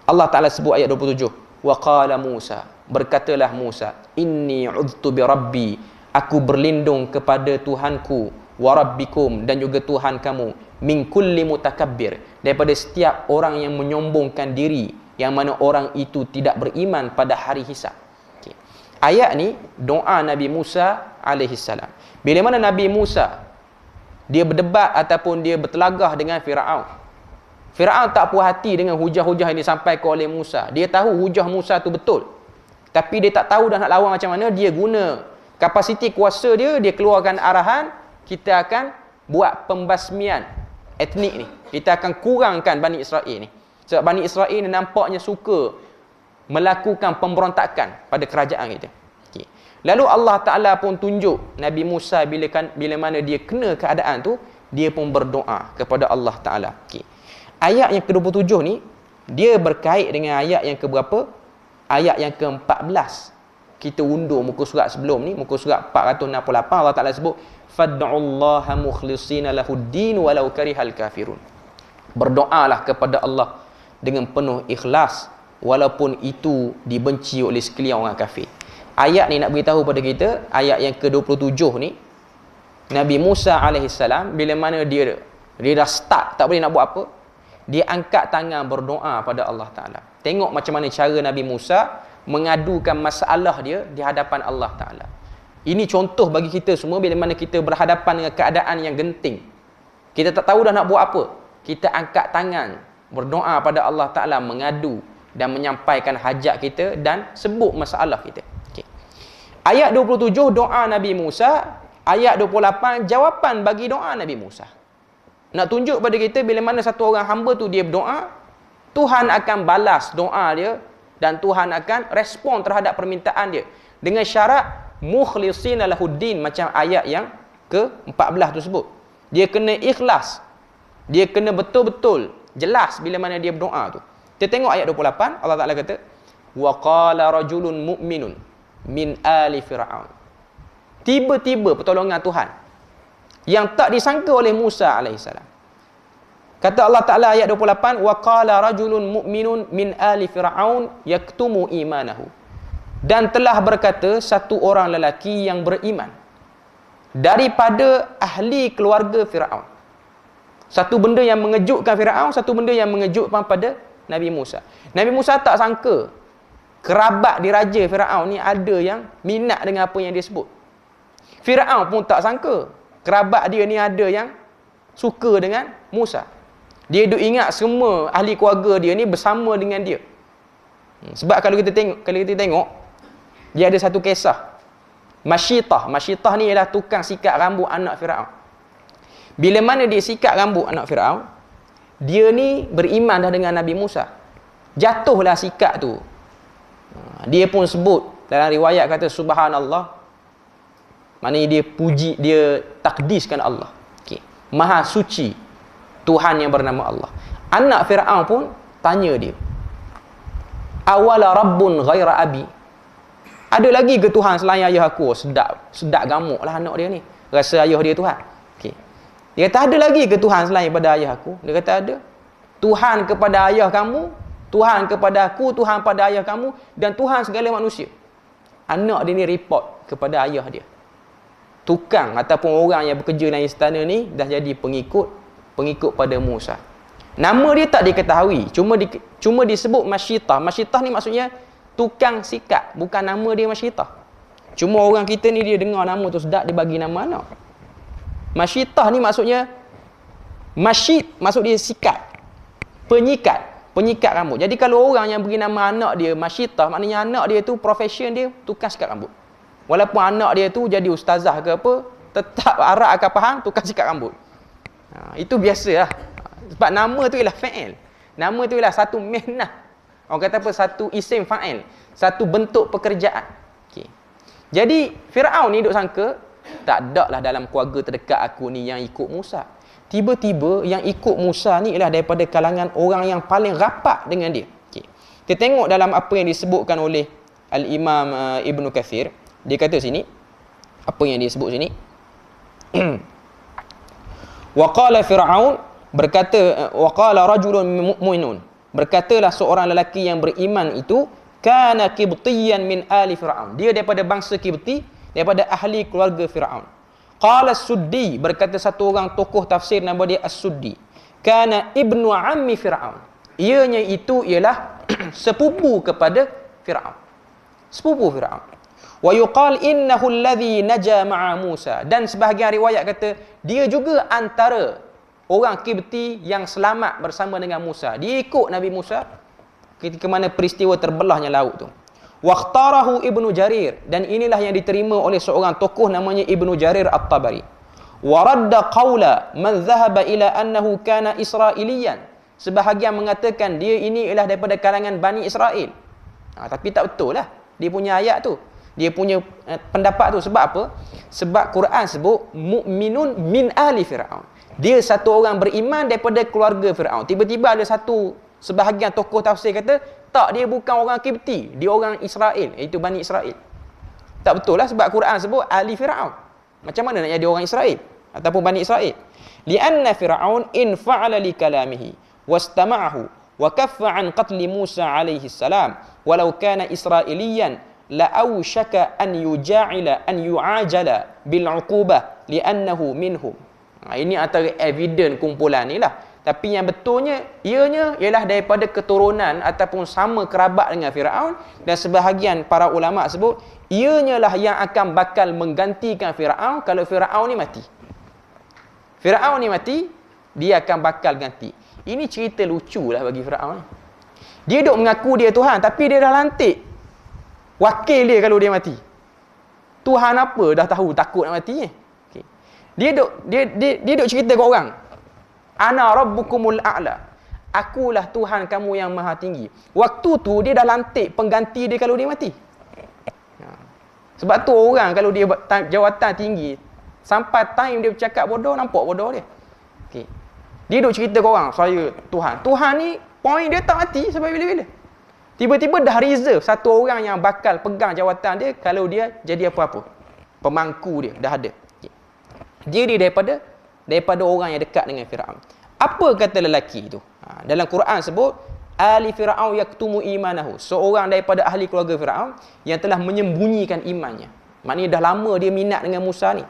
Allah Ta'ala sebut ayat 27. Wa qala Musa, berkatalah Musa, inni udtu bi rabbi, aku berlindung kepada Tuhanku, wa rabbikum, dan juga Tuhan kamu, min kulli mutakabbir, daripada setiap orang yang menyombongkan diri, yang mana orang itu tidak beriman pada hari hisab. Okay. Ayat ni doa Nabi Musa alaihi salam. Bila mana Nabi Musa dia berdebat ataupun dia bertelagah dengan Fir'aun, Fir'aun tak puas hati dengan hujah-hujah yang disampaikan oleh Musa. Dia tahu hujah Musa tu betul, tapi dia tak tahu dah nak lawan macam mana. Dia guna kapasiti kuasa dia, dia keluarkan arahan, kita akan buat pembasmian etnik ni, kita akan kurangkan Bani Israel ni. Sebab Bani Israel ni nampaknya suka melakukan pemberontakan pada kerajaan kita. Okay. Lalu Allah Ta'ala pun tunjuk Nabi Musa bila mana dia kena keadaan tu, dia pun berdoa kepada Allah Ta'ala. Okay. Ayat yang ke-27 ni, dia berkait dengan ayat yang ke-berapa? Ayat yang ke-14. Kita undur muka surat sebelum ni, muka surat 468, Allah Ta'ala sebut, fad'ullaha mukhlishina lahuddin walau karihal kafirun. Berdoalah kepada Allah dengan penuh ikhlas, walaupun itu dibenci oleh sekalian orang kafir. Ayat ni nak beritahu pada kita, ayat yang ke-27 ni, Nabi Musa alaihissalam, bila mana dia dah start, tak boleh nak buat apa, dia angkat tangan berdoa pada Allah Ta'ala. Tengok macam mana cara Nabi Musa mengadukan masalah dia di hadapan Allah Ta'ala. Ini contoh bagi kita semua bila mana kita berhadapan dengan keadaan yang genting. Kita tak tahu dah nak buat apa. Kita angkat tangan, berdoa pada Allah Ta'ala, mengadu dan menyampaikan hajat kita dan sebut masalah kita. Okay. Ayat 27 doa Nabi Musa, ayat 28 jawapan bagi doa Nabi Musa. Nak tunjuk pada kita bila mana satu orang hamba tu dia berdoa, Tuhan akan balas doa dia dan Tuhan akan respon terhadap permintaan dia dengan syarat mukhlishina lahuddin, macam ayat yang ke-14 tu sebut. Dia kena ikhlas. Dia kena betul-betul jelas bila mana dia berdoa tu. Kita tengok ayat 28, Allah Ta'ala kata, wa qala rajulun mu'minun min ali fir'aun. Tiba-tiba pertolongan Tuhan yang tak disangka oleh Musa alaihissalam. Kata Allah Ta'ala ayat 28, wa qala rajulun mu'minun min ali fir'aun yaktumu imanahu. Dan telah berkata satu orang lelaki yang beriman daripada ahli keluarga Firaun. Satu benda yang mengejutkan Firaun, satu benda yang mengejutkan pada Nabi Musa. Nabi Musa tak sangka kerabat diraja Firaun ni ada yang minat dengan apa yang dia sebut. Firaun pun tak sangka kerabat dia ni ada yang suka dengan Musa. Dia duk ingat semua ahli keluarga dia ni bersama dengan dia. Sebab kalau kita tengok dia ada satu kisah. Masyitah ni ialah tukang sikat rambut anak Firaun. Bila mana dia sikat rambut anak Firaun, dia ni beriman dah dengan Nabi Musa. Jatuhlah sikat tu. Dia pun sebut dalam riwayat kata subhanallah. Maknanya dia puji, dia takdiskan Allah. Okay. Maha suci Tuhan yang bernama Allah. Anak Firaun pun tanya dia, awala rabbun ghaira abi. Ada lagi ke Tuhan selain ayah aku? Sedap gamuk lah anak dia ni. Rasa ayah dia Tuhan. Okay. Dia kata, ada lagi ke Tuhan selain pada ayah aku? Dia kata ada. Tuhan kepada ayah kamu, Tuhan kepada aku, Tuhan pada ayah kamu, dan Tuhan segala manusia. Anak dia ni report kepada ayah dia. Tukang ataupun orang yang bekerja dalam istana ni dah jadi pengikut pada Musa. Nama dia tak diketahui, cuma disebut Masyitah. Masyitah ni maksudnya tukang sikat, bukan nama dia Masyitah. Cuma orang kita ni dia dengar nama tu sedap, dia bagi nama anak. Masyitah ni maksudnya, masyid maksud dia sikat, penyikat rambut. Jadi kalau orang yang beri nama anak dia Masyitah, maknanya anak dia tu profession dia tukang sikat rambut. Walaupun anak dia tu jadi ustazah ke apa, tetap arak akan faham tukang sikat rambut. Itu biasa lah. Sebab nama tu ialah fa'il. Nama tu ialah satu mihnah. Orang kata apa? Satu isim fa'il. Satu bentuk pekerjaan. Okay. Jadi Firaun ni duk sangka, tak ada lah dalam keluarga terdekat aku ni yang ikut Musa. Tiba-tiba yang ikut Musa ni ialah daripada kalangan orang yang paling rapat dengan dia. Okay. Kita tengok dalam apa yang disebutkan oleh Al-Imam Ibn Kathir. Dia kata sini, apa yang dia sebut sini? Wa qala Fir'aun, berkata, wa qala rajulun mu'minun, berkatalah seorang lelaki yang beriman itu, kana qibtiyan min ali Fir'aun. Dia daripada bangsa Qibti, daripada ahli keluarga Fir'aun. Qala As-Suddi, berkata satu orang tokoh tafsir nama dia As-Suddi, kana ibnu ammi Fir'aun. Ianya itu ialah sepupu kepada Fir'aun. Sepupu Fir'aun. Wa yuqal innahu alladhi naja ma'a Musa. Dan sebahagian riwayat kata dia juga antara orang Qibti yang selamat bersama dengan Musa. Dia ikut Nabi Musa ketika mana peristiwa terbelahnya laut tu. Waqtarahu Ibnu Jarir, dan inilah yang diterima oleh seorang tokoh namanya Ibnu Jarir At-Tabari. Wa radda qawla man dhahaba ila annahu kana Israiliyan, Sebahagian mengatakan dia ini ialah daripada kalangan Bani Israel. Tapi tak betul lah dia punya ayat tu. Dia punya pendapat tu. Sebab apa? Sebab Quran sebut mu'minun min ali Fir'aun. Dia satu orang beriman daripada keluarga Fir'aun. Tiba-tiba ada satu sebahagian tokoh tafsir kata, tak, dia bukan orang Kipti, dia orang Israel, iaitu Bani Israel. Tak betul lah, sebab Quran sebut ali Fir'aun. Macam mana nak jadi orang Israel ataupun Bani Israel? Lianna Fir'aun in fa'ala li kalamihi wastama'ahu wa kaffa an qatli Musa alaihi salam walau kana Israeliyan la awshaka an yu'ajala bil 'uqubah li'annahu minhum. Ini antara evidence kumpulan ni lah. Tapi yang betulnya ianya ialah daripada keturunan ataupun sama kerabat dengan Firaun, dan sebahagian para ulama sebut ianya lah yang akan bakal menggantikan Firaun kalau Firaun ni mati. Firaun ni mati, dia akan bakal ganti. Ini cerita lucu lah bagi Firaun. Dia duk mengaku dia Tuhan, tapi dia dah lantik wakil dia kalau dia mati. Tuhan apa dah tahu takut nak mati ni. Okay. Dia duk cerita kat orang. Ana rabbukumul a'la. Akulah Tuhan kamu yang maha tinggi. Waktu tu dia dah lantik pengganti dia kalau dia mati. Sebab tu orang kalau dia jawatan tinggi, sampai time dia bercakap bodoh, nampak bodoh dia. Okay. Dia duk cerita kat orang, saya Tuhan. Tuhan ni point dia tak mati sampai bila-bila. Tiba-tiba dah reserve satu orang yang bakal pegang jawatan dia kalau dia jadi apa-apa. Pemangku dia dah ada. Okay. Dia ni daripada orang yang dekat dengan Firaun. Apa kata lelaki itu? Dalam Quran sebut ali Firaun yaktumu imanahu. Seorang daripada ahli keluarga Firaun yang telah menyembunyikan imannya. Maknanya dah lama dia minat dengan Musa ni.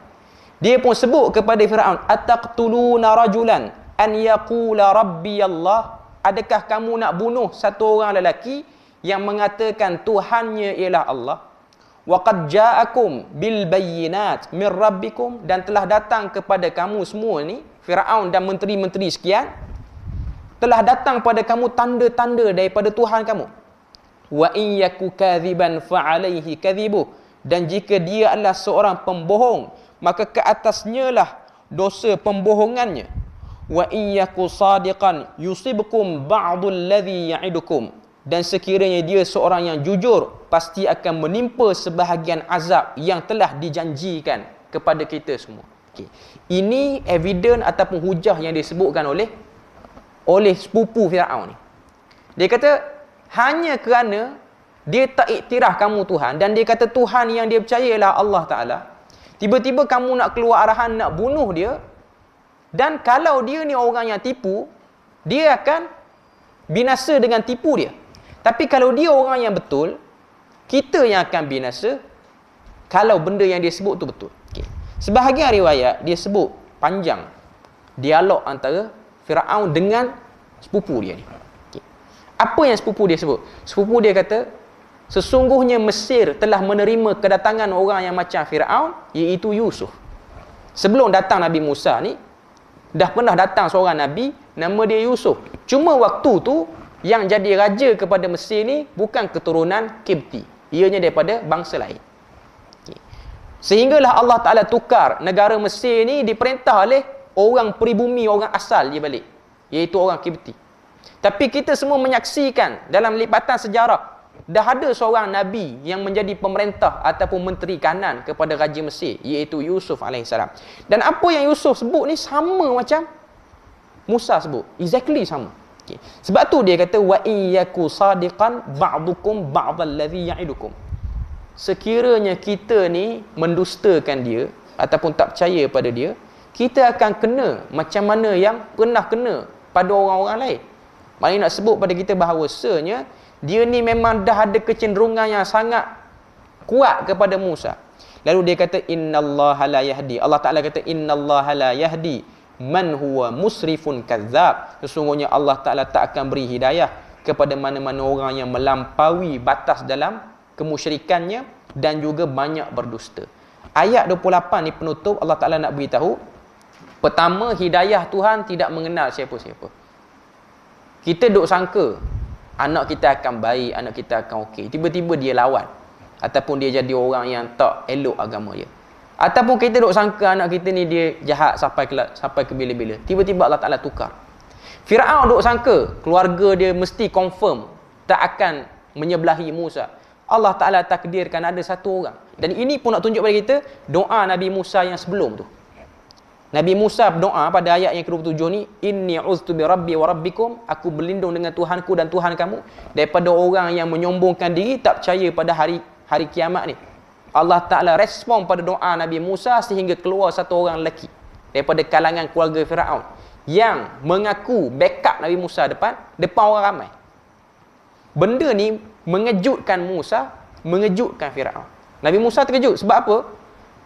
Dia pun sebut kepada Firaun, ataqtuluna rajulan an yaqula rabbi Allah. Adakah kamu nak bunuh satu orang lelaki yang mengatakan Tuhannya ialah Allah? Waqad ja'akum bil bayyinat min rabbikum, dan telah datang kepada kamu semua ni, Firaun dan menteri-menteri sekian, telah datang pada kamu tanda-tanda daripada Tuhan kamu. Wa in yaku kadhiban fa alaihi kadhibuh, dan jika dia adalah seorang pembohong, maka ke atasnya lah dosa pembohongannya. Wa in yaku sadiqan yusibkum ba'dul ladzi ya'idukum, dan sekiranya dia seorang yang jujur, pasti akan menimpa sebahagian azab yang telah dijanjikan kepada kita semua. Okay. Ini evidence ataupun hujah yang disebutkan oleh sepupu Firaun ni. Dia kata hanya kerana dia tak iktiraf kamu Tuhan, dan dia kata Tuhan yang dia percaya ialah Allah Ta'ala, tiba-tiba kamu nak keluar arahan nak bunuh dia, dan kalau dia ni orang yang tipu, dia akan binasa dengan tipu dia. Tapi kalau dia orang yang betul, kita yang akan binasa kalau benda yang dia sebut tu betul. Okay. Sebahagian riwayat dia sebut panjang dialog antara Firaun dengan sepupu dia ni. Okay. Apa yang sepupu dia sebut? Sepupu dia kata, sesungguhnya Mesir telah menerima kedatangan orang yang macam Firaun, iaitu Yusuf. Sebelum datang Nabi Musa ni, dah pernah datang seorang Nabi, nama dia Yusuf. Cuma waktu tu yang jadi raja kepada Mesir ni bukan keturunan Kipti, ianya daripada bangsa lain. Okay. Sehinggalah Allah Ta'ala tukar negara Mesir ni diperintah oleh orang peribumi, orang asal dia balik, iaitu orang Kipti. Tapi kita semua menyaksikan dalam lipatan sejarah, dah ada seorang Nabi yang menjadi pemerintah ataupun menteri kanan kepada Raja Mesir, iaitu Yusuf AS. Dan apa yang Yusuf sebut ni sama macam Musa sebut, exactly sama. Okay. Sebab tu dia kata wa iyyaku sadiqan ba'dukum ba'dal ladzi ya'idukum. Sekiranya kita ni mendustakan dia ataupun tak percaya pada dia, kita akan kena macam mana yang pernah kena pada orang-orang lain. Maknanya nak sebut pada kita bahawasanya dia ni memang dah ada kecenderungan yang sangat kuat kepada Musa. Lalu dia kata innallaha la yahdi. Allah Ta'ala kata innallaha la yahdi man huwa musrifun kadzab. Sesungguhnya Allah Ta'ala tak akan beri hidayah kepada mana-mana orang yang melampaui batas dalam kemusyrikannya dan juga banyak berdusta. Ayat 28 ni penutup, Allah Ta'ala nak beritahu, pertama, hidayah Tuhan tidak mengenal siapa-siapa. Kita duk sangka anak kita akan baik, anak kita akan okey, tiba-tiba dia lawan ataupun dia jadi orang yang tak elok agama dia. Ataupun kita duk sangka anak kita ni dia jahat sampai ke bila-bila, tiba-tiba Allah Ta'ala tukar. Firaun duk sangka keluarga dia mesti confirm tak akan menyebelahi Musa. Allah Ta'ala takdirkan ada satu orang. Dan ini pun nak tunjuk pada kita doa Nabi Musa yang sebelum tu. Nabi Musa berdoa pada ayat yang ke-27 ni, inni uztu bi rabbi wa rabbikum, aku berlindung dengan Tuhanku dan Tuhan kamu daripada orang yang menyombongkan diri tak percaya pada hari kiamat ni. Allah Ta'ala respon pada doa Nabi Musa sehingga keluar satu orang lelaki daripada kalangan keluarga Firaun yang mengaku backup Nabi Musa depan orang ramai. Benda ni mengejutkan Musa, mengejutkan Firaun. Nabi Musa terkejut sebab apa?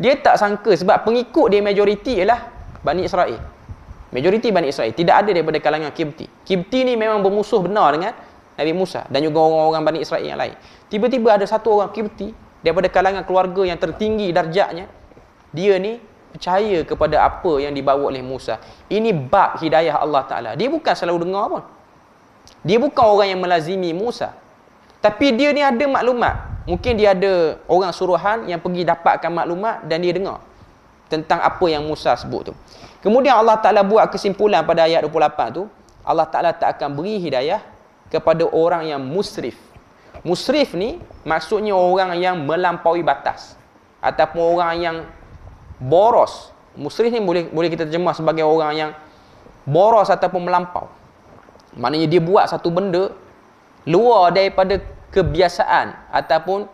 Dia tak sangka sebab pengikut dia majoriti ialah Bani Israel. Majoriti Bani Israel, tidak ada daripada kalangan Kibti. Kibti ni memang bermusuh benar dengan Nabi Musa dan juga orang-orang Bani Israel yang lain. Tiba-tiba ada satu orang Kibti daripada kalangan keluarga yang tertinggi darjatnya, dia ni percaya kepada apa yang dibawa oleh Musa. Ini bab hidayah Allah Ta'ala. Dia bukan selalu dengar pun. Dia bukan orang yang melazimi Musa. Tapi dia ni ada maklumat. Mungkin dia ada orang suruhan yang pergi dapatkan maklumat dan dia dengar tentang apa yang Musa sebut tu. Kemudian Allah Ta'ala buat kesimpulan pada ayat 28 tu, Allah Ta'ala tak akan beri hidayah kepada orang yang musrif. Musrif ni maksudnya orang yang melampaui batas ataupun orang yang boros. Musrif ni boleh kita terjemah sebagai orang yang boros ataupun melampau. Maknanya dia buat satu benda luar daripada kebiasaan ataupun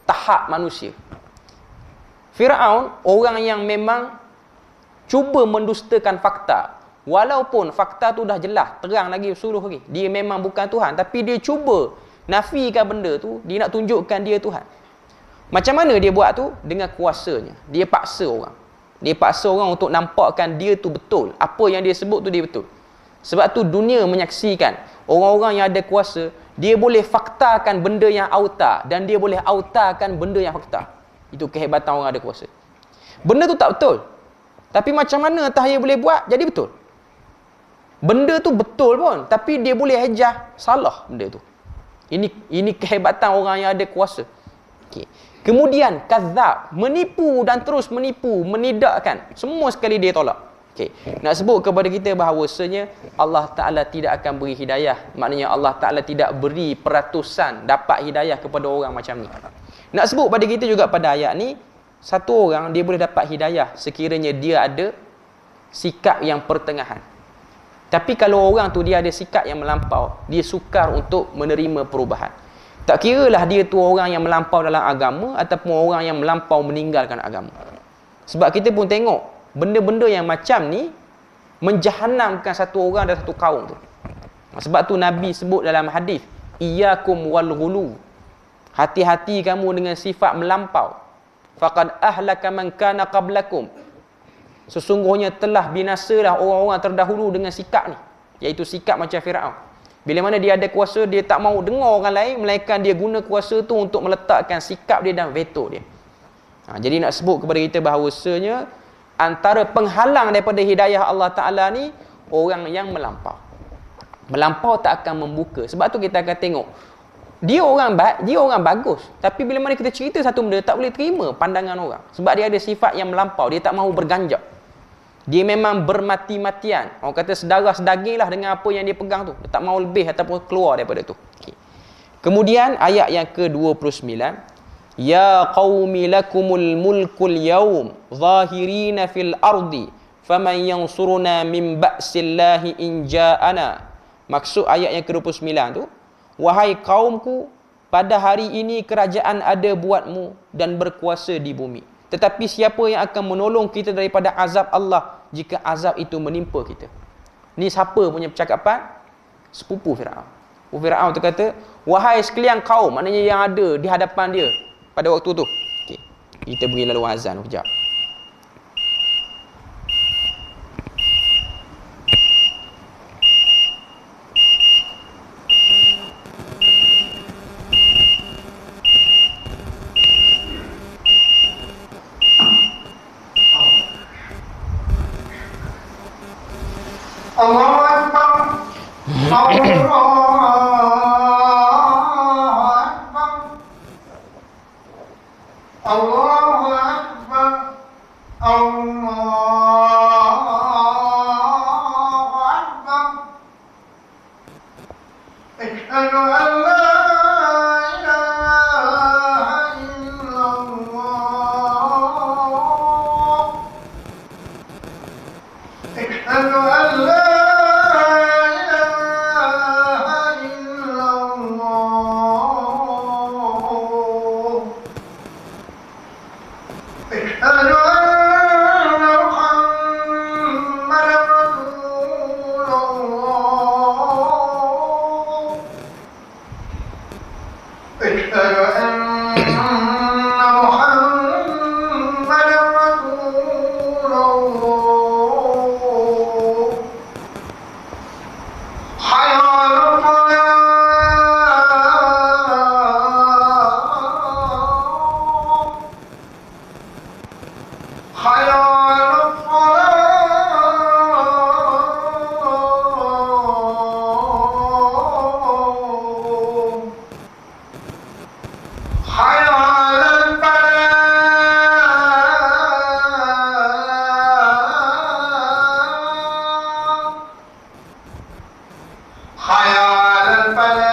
tahap manusia. Firaun orang yang memang cuba mendustakan fakta. Walaupun fakta tu dah jelas, terang lagi suluh lagi. Dia memang bukan Tuhan, tapi dia cuba nafikan benda tu, dia nak tunjukkan dia Tuhan. Macam mana dia buat tu? Dengan kuasanya. Dia paksa orang. Dia paksa orang untuk nampakkan dia tu betul. Apa yang dia sebut tu dia betul. Sebab tu dunia menyaksikan orang-orang yang ada kuasa, dia boleh faktakan benda yang auta dan dia boleh autakan benda yang fakta. Itu kehebatan orang ada kuasa. Benda tu tak betul. Tapi macam mana Tahir boleh buat jadi betul? Benda tu betul pun, tapi dia boleh hejah salah benda tu. Ini kehebatan orang yang ada kuasa. Okey. Kemudian kadzab, menipu dan terus menipu, menidakkan. Semua sekali dia tolak. Okey, nak sebut kepada kita bahawasanya Allah Ta'ala tidak akan beri hidayah. Maknanya Allah Ta'ala tidak beri peratusan dapat hidayah kepada orang macam ni. Nak sebut pada kita juga pada ayat ni, satu orang dia boleh dapat hidayah sekiranya dia ada sikap yang pertengahan. Tapi kalau orang tu dia ada sikap yang melampau, dia sukar untuk menerima perubahan. Tak kiralah dia tu orang yang melampau dalam agama ataupun orang yang melampau meninggalkan agama. Sebab kita pun tengok benda-benda yang macam ni menjahannamkan satu orang dan satu kaum tu. Sebab tu Nabi sebut dalam hadis, iyyakum wal ghulu. Hati-hati kamu dengan sifat melampau. Faqad ahlaka man kana qablakum. Sesungguhnya telah binasalah orang-orang terdahulu dengan sikap ni, iaitu sikap macam Firaun. Bila mana dia ada kuasa, dia tak mau dengar orang lain, melainkan dia guna kuasa tu untuk meletakkan sikap dia dan veto dia. Jadi nak sebut kepada kita bahawasanya antara penghalang daripada hidayah Allah Ta'ala ni, orang yang melampau. Melampau tak akan membuka. Sebab tu kita akan tengok, dia orang bagus. Tapi bila mana kita cerita satu benda, tak boleh terima pandangan orang. Sebab dia ada sifat yang melampau. Dia tak mahu berganjak. Dia memang bermati-matian. Orang kata sedarah sedaging lah dengan apa yang dia pegang tu. Dia tak mahu lebih ataupun keluar daripada tu. Okay. Kemudian ayat yang ke-29. Ya qaumi lakumul mulkul yawm zahirina fil ardi faman yansuruna min ba'sillahi in ja'ana. Maksud ayat yang ke-29 tu, wahai kaumku, pada hari ini kerajaan ada buatmu dan berkuasa di bumi. Tetapi siapa yang akan menolong kita daripada azab Allah jika azab itu menimpa kita? Ni siapa punya percakapan? Sepupu Firaun. Firaun tu kata, wahai sekalian kaum, maknanya yang ada di hadapan dia pada waktu tu. Okay. Kita beri lalu azan kejap. Allahu Akbar. Allahu Akbar. Allahu Akbar. Allahu Akbar. أشهد أن لا إله إلا الله أشهد أن لا إله إلا الله أشهد أن محمدا رسول الله أشهد أن محمدا رسول الله حي على الصلاة حي على الصلاة حي على الفلاح حي على الفلاح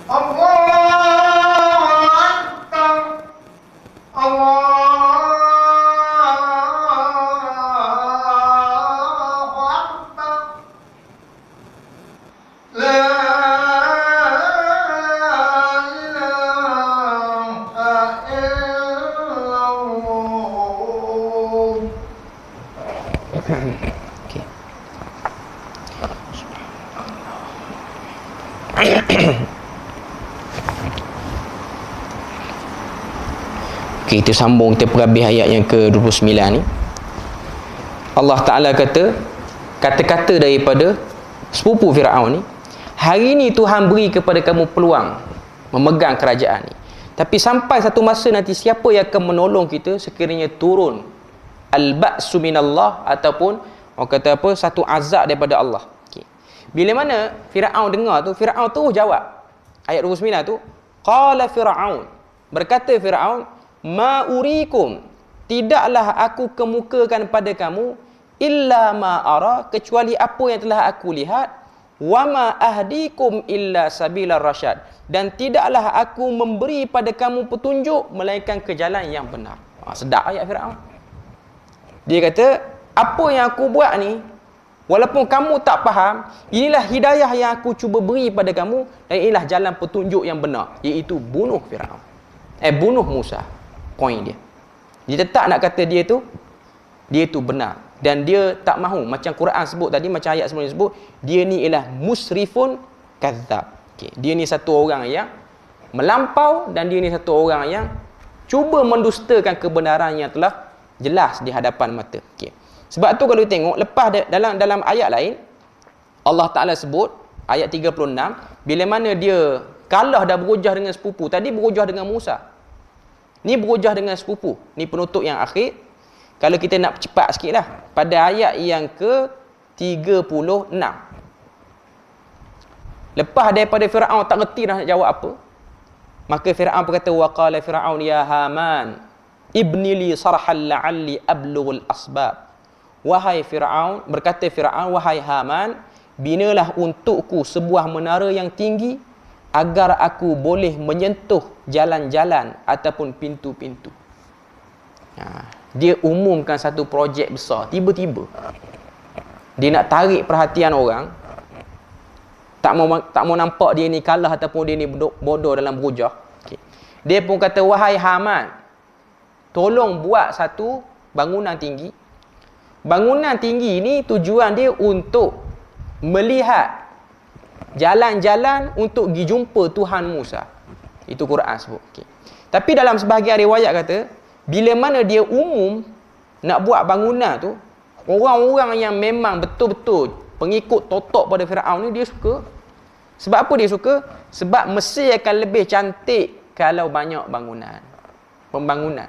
الله أكبر الله أكبر لا إله إلا الله Okey. Okey, kita sambung, kita perhabis ayat yang ke-29 ni. Allah Ta'ala kata, kata-kata daripada sepupu Fir'aun ni, hari ni Tuhan beri kepada kamu peluang memegang kerajaan ni. Tapi sampai satu masa nanti, siapa yang akan menolong kita sekiranya turun al-ba'su minallah, ataupun orang kata apa, satu azab daripada Allah. Okay. Bila mana Fir'aun dengar tu, Fir'aun terus jawab. Ayat 29 tu, qala Fir'aun, berkata Fir'aun, ma urikum, tidaklah aku kemukakan pada kamu illa ma ara, kecuali apa yang telah aku lihat, wa ma ahdikum illa sabilar rasyad, dan tidaklah aku memberi pada kamu petunjuk melainkan ke jalan yang benar. Sedap ayat Fir'aun. Dia kata, apa yang aku buat ni, walaupun kamu tak faham, inilah hidayah yang aku cuba beri pada kamu, dan inilah jalan petunjuk yang benar, iaitu bunuh Fir'aun. Bunuh Musa. Poin dia. Dia tetap nak kata dia tu benar. Dan dia tak mahu, macam Quran sebut tadi, macam ayat sebelum sebut, dia ni ialah musrifun kadzab. Okay. Dia ni satu orang yang melampau, dan dia ni satu orang yang cuba mendustakan kebenaran yang telah jelas di hadapan mata. Okay. Sebab tu kalau tengok lepas dalam ayat lain, Allah Ta'ala sebut ayat 36, bila mana dia kalah dah berhujah dengan sepupu. Tadi berhujah dengan Musa, ni berhujah dengan sepupu. Ni penutup yang akhir. Kalau kita nak cepat sikit lah, pada ayat yang ke-36, lepas daripada Fir'aun tak reti dah nak jawab apa, maka Fir'aun berkata, wa qala Fir'aun ya Haman ibni li sarhan la'alli ablughul asbab. Wahai Fir'aun, berkata Fir'aun, wahai Haman, binalah untukku sebuah menara yang tinggi agar aku boleh menyentuh jalan-jalan ataupun pintu-pintu. Dia umumkan satu projek besar, tiba-tiba dia nak tarik perhatian orang, tak mau nampak dia ni kalah ataupun dia ni bodoh dalam berhujah. Okay. Dia pun kata, wahai Haman, tolong buat satu bangunan tinggi. Bangunan tinggi ni tujuan dia untuk melihat jalan-jalan untuk pergi jumpa Tuhan Musa. Itu Quran sebut. Okay. Tapi dalam sebahagian riwayat kata, bila mana dia umum nak buat bangunan tu, orang-orang yang memang betul-betul pengikut totok pada Fir'aun ni, dia suka. Sebab apa dia suka? Sebab Mesir akan lebih cantik kalau banyak pembangunan.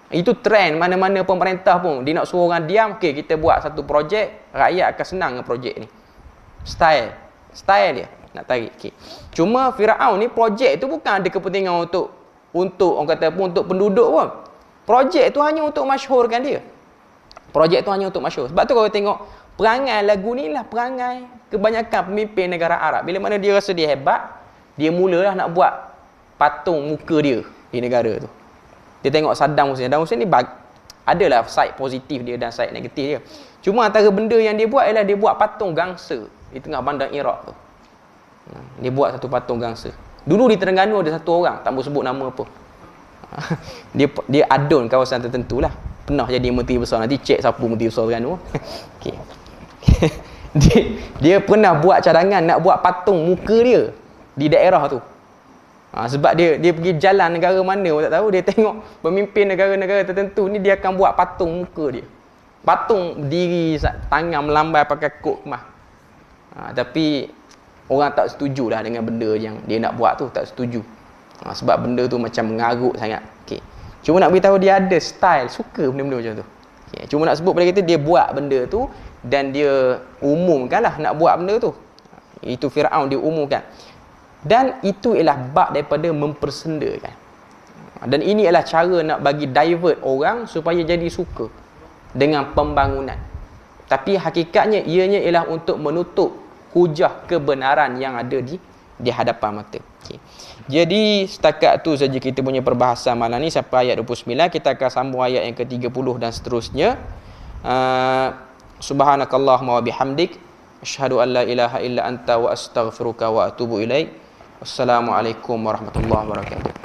Itu trend mana-mana pemerintah pun. Dia nak suruh orang diam, okey, kita buat satu projek, rakyat akan senang dengan projek ni. Style dia nak tarik. Okay. Cuma Fir'aun ni projek tu bukan ada kepentingan untuk orang kata pun untuk penduduk pun. Projek tu hanya untuk masyhurkan dia. Projek tu hanya untuk masyhur. Sebab tu kalau tengok perangai lagu ni lah perangai kebanyakan pemimpin negara Arab. Bila mana dia rasa dia hebat, dia mulalah nak buat patung muka dia di negara tu. Dia tengok Saddam Hussein. Saddam Hussein ni adalah side positif dia dan side negatif dia. Cuma antara benda yang dia buat ialah dia buat patung gangsa di tengah bandar Iraq tu. Dia buat satu patung gangsa. Dulu di Terengganu ada satu orang, tak mau sebut nama apa. dia adun kawasan tertentu lah. Pernah jadi menteri besar. Nanti cek siapa menteri besar Terengganu. Okay. dia pernah buat cadangan nak buat patung muka dia di daerah tu. Sebab dia pergi jalan negara mana pun tak tahu. Dia tengok pemimpin negara-negara tertentu ni, dia akan buat patung muka dia. Patung diri tangan melambai pakai kod kemah. Tapi orang tak setuju lah dengan benda yang dia nak buat tu. Tak setuju. Sebab benda tu macam mengarut sangat. Okay. Cuma nak beritahu dia ada style, suka benda-benda macam tu. Okay. Cuma nak sebut pada kita, dia buat benda tu dan dia umumkan lah nak buat benda tu. Itu Fir'aun dia umumkan. Dan itu ialah bab daripada mempersendakan. Dan ini ialah cara nak bagi divert orang supaya jadi suka dengan pembangunan. Tapi hakikatnya ianya ialah untuk menutup hujah kebenaran yang ada di hadapan mata. Okay. Jadi setakat tu saja kita punya perbahasan malam ni sampai ayat 29. Kita akan sambung ayat yang ke-30 dan seterusnya. Subhanakallahumma wa bihamdik asyhadu an la ilaha illa anta wa astaghfiruka wa atubu ilaik. Wassalamualaikum warahmatullahi wabarakatuh.